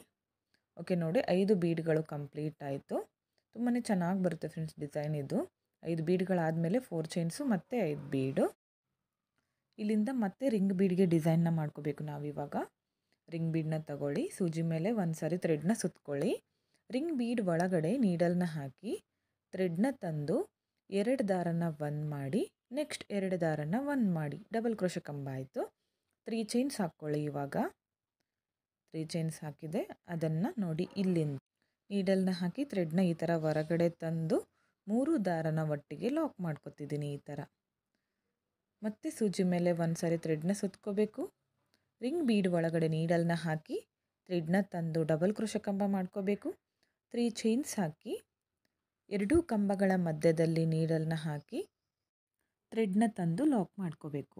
ಓಕೆ ನೋಡಿ, 5 ಬೀಡ್ಗಳು ಕಂಪ್ಲೀಟ್ ಆಯಿತು. ತುಂಬಾ ಚೆನ್ನಾಗಿ ಬರುತ್ತೆ ಫ್ರೆಂಡ್ಸ್ ಡಿಸೈನ್ ಇದು. 5 ಬೀಡ್ಗಳಾದಮೇಲೆ 4 ಚೈನ್ಸು ಮತ್ತು 5 ಬೀಡು. ಇಲ್ಲಿಂದ ಮತ್ತೆ ರಿಂಗ್ ಬೀಡ್ಗೆ ಡಿಸೈನ್ನ ಮಾಡ್ಕೋಬೇಕು ನಾವಿವಾಗ. ರಿಂಗ್ ಬೀಡನ್ನ ತಗೊಳ್ಳಿ, ಸೂಜಿ ಮೇಲೆ ಒಂದು ಸಾರಿ ಥ್ರೆಡ್ನ ಸುತ್ತಕೊಳ್ಳಿ. ರಿಂಗ್ ಬೀಡ್ ಒಳಗಡೆ ನೀಡಲ್ನ ಹಾಕಿ ಥ್ರೆಡ್ನ ತಂದು 2 ದಾರನ ಒಂದು ಮಾಡಿ, ನೆಕ್ಸ್ಟ್ 2 ದಾರನ ಒಂದು ಮಾಡಿ, ಡಬಲ್ ಕ್ರೋಶೆ ಕಂಬ ಆಯಿತು. 3 ಚೈನ್ಸ್ ಹಾಕ್ಕೊಳ್ಳಿ. ಇವಾಗ 3 ಚೈನ್ಸ್ ಹಾಕಿದೆ, ಅದನ್ನು ನೋಡಿ ಇಲ್ಲಿಂದ ನೀಡಲ್ನ ಹಾಕಿ ಥ್ರೆಡ್ನ ಈ ಥರ ಹೊರಗಡೆ ತಂದು 3 ದಾರನ ಒಟ್ಟಿಗೆ ಲಾಕ್ ಮಾಡ್ಕೊತಿದ್ದೀನಿ ಈ ಥರ. ಮತ್ತು ಸೂಜಿ ಮೇಲೆ ಒಂದು ಸಾರಿ ಥ್ರೆಡ್ನ ಸುತ್ಕೋಬೇಕು. ರಿಂಗ್ ಬೀಡ್ ಒಳಗಡೆ ನೀಡಲ್ನ ಹಾಕಿ ಥ್ರೆಡ್ನ ತಂದು ಡಬಲ್ ಕ್ರೋಶೆ ಕಂಬ ಮಾಡ್ಕೋಬೇಕು. 3 ಚೈನ್ಸ್ ಹಾಕಿ ಎರಡೂ ಕಂಬಗಳ ಮಧ್ಯದಲ್ಲಿ ನೀಡಲ್ನ ಹಾಕಿ ಥ್ರೆಡ್ನ ತಂದು ಲಾಕ್ ಮಾಡ್ಕೋಬೇಕು.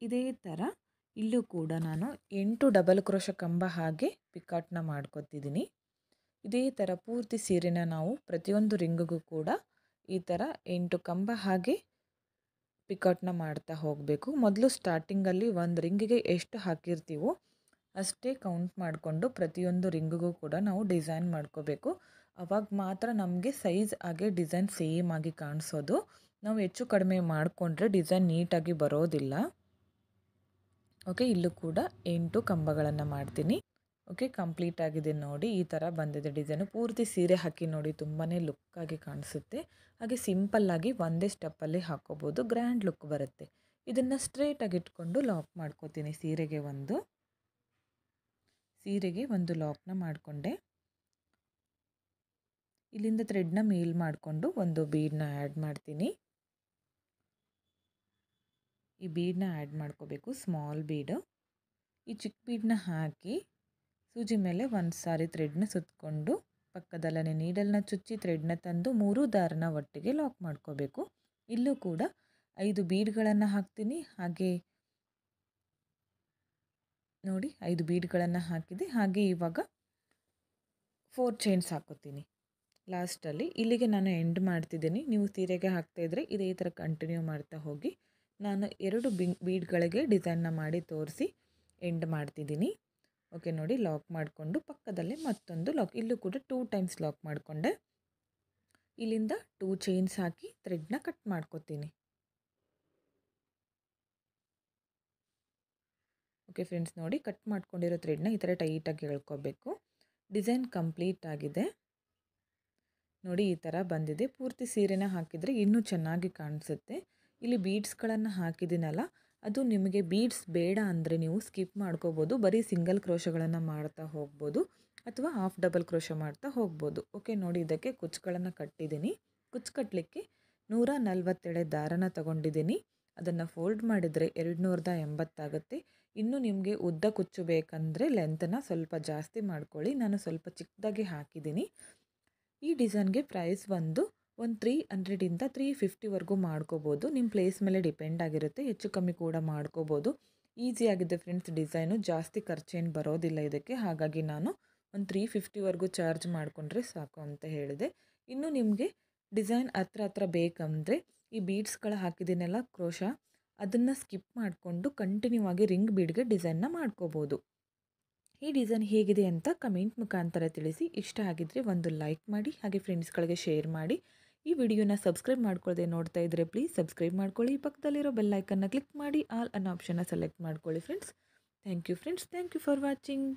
ಇದೇ ಥರ ಇಲ್ಲೂ ಕೂಡ ನಾನು 8 ಡಬಲ್ ಕ್ರೋಶ ಕಂಬ ಹಾಗೆ ಪಿಕಾಟ್ನ ಮಾಡ್ಕೊತಿದ್ದೀನಿ. ಇದೇ ಥರ ಪೂರ್ತಿ ಸೀರೆನ ನಾವು ಪ್ರತಿಯೊಂದು ರಿಂಗಿಗೂ ಕೂಡ ಈ ಥರ 8 ಕಂಬ ಹಾಗೆ ಪಿಕಾಟ್ನ ಮಾಡ್ತಾ ಹೋಗಬೇಕು. ಮೊದಲು ಸ್ಟಾರ್ಟಿಂಗಲ್ಲಿ ಒಂದು ರಿಂಗಿಗೆ ಎಷ್ಟು ಹಾಕಿರ್ತೀವೋ ಅಷ್ಟೇ ಕೌಂಟ್ ಮಾಡಿಕೊಂಡು ಪ್ರತಿಯೊಂದು ರಿಂಗಿಗೂ ಕೂಡ ನಾವು ಡಿಸೈನ್ ಮಾಡ್ಕೋಬೇಕು. ಅವಾಗ ಮಾತ್ರ ನಮಗೆ ಸೈಜ್ ಹಾಗೆ ಡಿಸೈನ್ ಸೇಮ್ ಆಗಿ ಕಾಣಿಸೋದು. ನಾವು ಹೆಚ್ಚು ಕಡಿಮೆ ಮಾಡಿಕೊಂಡ್ರೆ ಡಿಸೈನ್ ನೀಟಾಗಿ ಬರೋದಿಲ್ಲ. ಓಕೆ, ಇಲ್ಲೂ ಕೂಡ 8 ಕಂಬಗಳನ್ನು ಮಾಡ್ತೀನಿ. ಓಕೆ, ಕಂಪ್ಲೀಟ್ ಆಗಿದೆ ನೋಡಿ. ಈ ಥರ ಬಂದಿದೆ ಡಿಸೈನು. ಪೂರ್ತಿ ಸೀರೆ ಹಾಕಿ ನೋಡಿ ತುಂಬಾ ಲುಕ್ಕಾಗಿ ಕಾಣಿಸುತ್ತೆ. ಹಾಗೆ ಸಿಂಪಲ್ಲಾಗಿ ಒಂದೇ ಸ್ಟೆಪ್ಪಲ್ಲಿ ಹಾಕೋಬೋದು, ಗ್ರ್ಯಾಂಡ್ ಲುಕ್ ಬರುತ್ತೆ. ಇದನ್ನು ಸ್ಟ್ರೇಟಾಗಿ ಇಟ್ಕೊಂಡು ಲಾಕ್ ಮಾಡ್ಕೋತೀನಿ. ಸೀರೆಗೆ ಒಂದು ಲಾಕ್ನ ಮಾಡಿಕೊಂಡೆ. ಇಲ್ಲಿಂದ ಥ್ರೆಡ್ನ ಮೇಲ್ ಮಾಡಿಕೊಂಡು ಒಂದು ಬೀಡನ್ನ ಆ್ಯಡ್ ಮಾಡ್ತೀನಿ. ಈ ಬೀಡನ್ನ ಆ್ಯಡ್ ಮಾಡ್ಕೋಬೇಕು, ಸ್ಮಾಲ್ ಬೀಡು. ಈ ಚಿಕ್ಕ ಬೀಡನ್ನ ಹಾಕಿ ಸೂಜಿ ಮೇಲೆ ಒಂದು ಸಾರಿ ಥ್ರೆಡ್ನ ಸುತ್ತಕೊಂಡು ಪಕ್ಕದಲ್ಲೇ ನೀಡಲ್ನ ಚುಚ್ಚಿ ಥ್ರೆಡ್ನ ತಂದು 3 ದಾರನ ಒಟ್ಟಿಗೆ ಲಾಕ್ ಮಾಡ್ಕೋಬೇಕು. ಇಲ್ಲೂ ಕೂಡ 5 ಬೀಡ್ಗಳನ್ನು ಹಾಕ್ತೀನಿ. ಹಾಗೆ ನೋಡಿ 5 ಬೀಡ್ಗಳನ್ನು ಹಾಕಿದೆ. ಹಾಗೆ ಇವಾಗ 4 ಚೈನ್ಸ್ ಹಾಕೋತೀನಿ ಲಾಸ್ಟಲ್ಲಿ. ಇಲ್ಲಿಗೆ ನಾನು ಎಂಡ್ ಮಾಡ್ತಿದ್ದೀನಿ. ನೀವು ಸೀರೆಗೆ ಹಾಕ್ತಾಯಿದ್ರೆ ಇದೇ ಥರ ಕಂಟಿನ್ಯೂ ಮಾಡ್ತಾ ಹೋಗಿ. ನಾನು 2 ಬೀಡ್ಗಳಿಗೆ ಡಿಸೈನ್ನ ಮಾಡಿ ತೋರಿಸಿ ಎಂಡ್ ಮಾಡ್ತಿದ್ದೀನಿ. ಓಕೆ ನೋಡಿ, ಲಾಕ್ ಮಾಡಿಕೊಂಡು ಪಕ್ಕದಲ್ಲೇ ಮತ್ತೊಂದು ಲಾಕ್. ಇಲ್ಲೂ ಕೂಡ 2 ಟೈಮ್ಸ್ ಲಾಕ್ ಮಾಡಿಕೊಂಡೆ. ಇಲ್ಲಿಂದ 2 ಚೈನ್ಸ್ ಹಾಕಿ ಥ್ರೆಡ್ನ ಕಟ್ ಮಾಡ್ಕೋತೀನಿ. ಓಕೆ ಫ್ರೆಂಡ್ಸ್, ನೋಡಿ ಕಟ್ ಮಾಡ್ಕೊಂಡಿರೋ ಥ್ರೆಡ್ನ ಈ ಥರ ಟೈಟಾಗಿ ಎಳ್ಕೋಬೇಕು. ಡಿಸೈನ್ ಕಂಪ್ಲೀಟ್ ಆಗಿದೆ ನೋಡಿ. ಈ ಥರ ಬಂದಿದೆ. ಪೂರ್ತಿ ಸೀರೆನ ಹಾಕಿದರೆ ಇನ್ನೂ ಚೆನ್ನಾಗಿ ಕಾಣಿಸುತ್ತೆ. ಇಲ್ಲಿ ಬೀಡ್ಸ್ಗಳನ್ನು ಹಾಕಿದ್ದೀನಲ್ಲ, ಅದು ನಿಮಗೆ ಬೀಡ್ಸ್ ಬೇಡ ಅಂದರೆ ನೀವು ಸ್ಕಿಪ್ ಮಾಡ್ಕೋಬೋದು. ಬರೀ ಸಿಂಗಲ್ ಕ್ರೋಶಗಳನ್ನು ಮಾಡ್ತಾ ಹೋಗ್ಬೋದು ಅಥವಾ ಹಾಫ್ ಡಬಲ್ ಕ್ರೋಶ ಮಾಡ್ತಾ ಹೋಗ್ಬೋದು. ಓಕೆ ನೋಡಿ, ಇದಕ್ಕೆ ಕುಚ್ಚುಗಳನ್ನು ಕಟ್ಟಿದ್ದೀನಿ. ಕುಚ್ಚು ಕಟ್ಟಲಿಕ್ಕೆ 140 ದಾರನ ತಗೊಂಡಿದ್ದೀನಿ. ಅದನ್ನು ಫೋಲ್ಡ್ ಮಾಡಿದರೆ 280 ಆಗುತ್ತೆ. ಇನ್ನು ನಿಮಗೆ ಉದ್ದ ಕುಚ್ಚು ಬೇಕಂದರೆ ಲೆಂತನ್ನು ಸ್ವಲ್ಪ ಜಾಸ್ತಿ ಮಾಡ್ಕೊಳ್ಳಿ. ನಾನು ಸ್ವಲ್ಪ ಚಿಕ್ಕದಾಗಿ ಹಾಕಿದ್ದೀನಿ. ಈ ಡಿಸೈನ್ಗೆ ಪ್ರೈಸ್ ಒಂದು 300ಇಂದ 350ವರೆಗೂ ಮಾಡ್ಕೋಬೋದು. ನಿಮ್ಮ ಪ್ಲೇಸ್ ಮೇಲೆ ಡಿಪೆಂಡ್ ಆಗಿರುತ್ತೆ. ಹೆಚ್ಚು ಕಮ್ಮಿ ಕೂಡ ಮಾಡ್ಕೋಬೋದು. ಈಸಿಯಾಗಿದೆ ಫ್ರೆಂಡ್ಸ್ ಡಿಸೈನು. ಜಾಸ್ತಿ ಖರ್ಚೇನು ಬರೋದಿಲ್ಲ ಇದಕ್ಕೆ. ಹಾಗಾಗಿ ನಾನು ಒಂದು 350ವರೆಗೂ ಚಾರ್ಜ್ ಮಾಡಿಕೊಂಡ್ರೆ ಸಾಕು ಅಂತ ಹೇಳಿದೆ. ಇನ್ನು ನಿಮಗೆ ಡಿಸೈನ್ ಹತ್ರ ಬೇಕಂದರೆ ಈ ಬೀಡ್ಸ್ಗಳು ಹಾಕಿದ್ದೀನಲ್ಲ ಕ್ರೋಶ, ಅದನ್ನು ಸ್ಕಿಪ್ ಮಾಡಿಕೊಂಡು ಕಂಟಿನ್ಯೂ ಆಗಿ ರಿಂಗ್ ಬೀಡ್ಗೆ ಡಿಸೈನ್ನ ಮಾಡ್ಕೋಬೋದು. ಈ ಡಿಸೈನ್ ಹೇಗಿದೆ ಅಂತ ಕಮೆಂಟ್ ಮುಖಾಂತರ ತಿಳಿಸಿ. ಇಷ್ಟ ಆಗಿದ್ದರೆ ಒಂದು ಲೈಕ್ ಮಾಡಿ, ಹಾಗೆ ಫ್ರೆಂಡ್ಸ್ಗಳಿಗೆ ಶೇರ್ ಮಾಡಿ. ಈ ವಿಡಿಯೋನ ಸಬ್ಸ್ಕ್ರೈಬ್ ಮಾಡ್ಕೊಳ್ಳದೆ ನೋಡ್ತಾ ಇದ್ದರೆ ಪ್ಲೀಸ್ ಸಬ್ಸ್ಕ್ರೈಬ್ ಮಾಡ್ಕೊಳ್ಳಿ. ಪಕ್ಕದಲ್ಲಿರೋ ಬೆಲ್ ಐಕನ್ನ ಕ್ಲಿಕ್ ಮಾಡಿ ಆಲ್ ಅನ್ನೋ ಆಪ್ಷನ್ನ ಸೆಲೆಕ್ಟ್ ಮಾಡ್ಕೊಳ್ಳಿ friends. Thank you friends. Thank you for watching.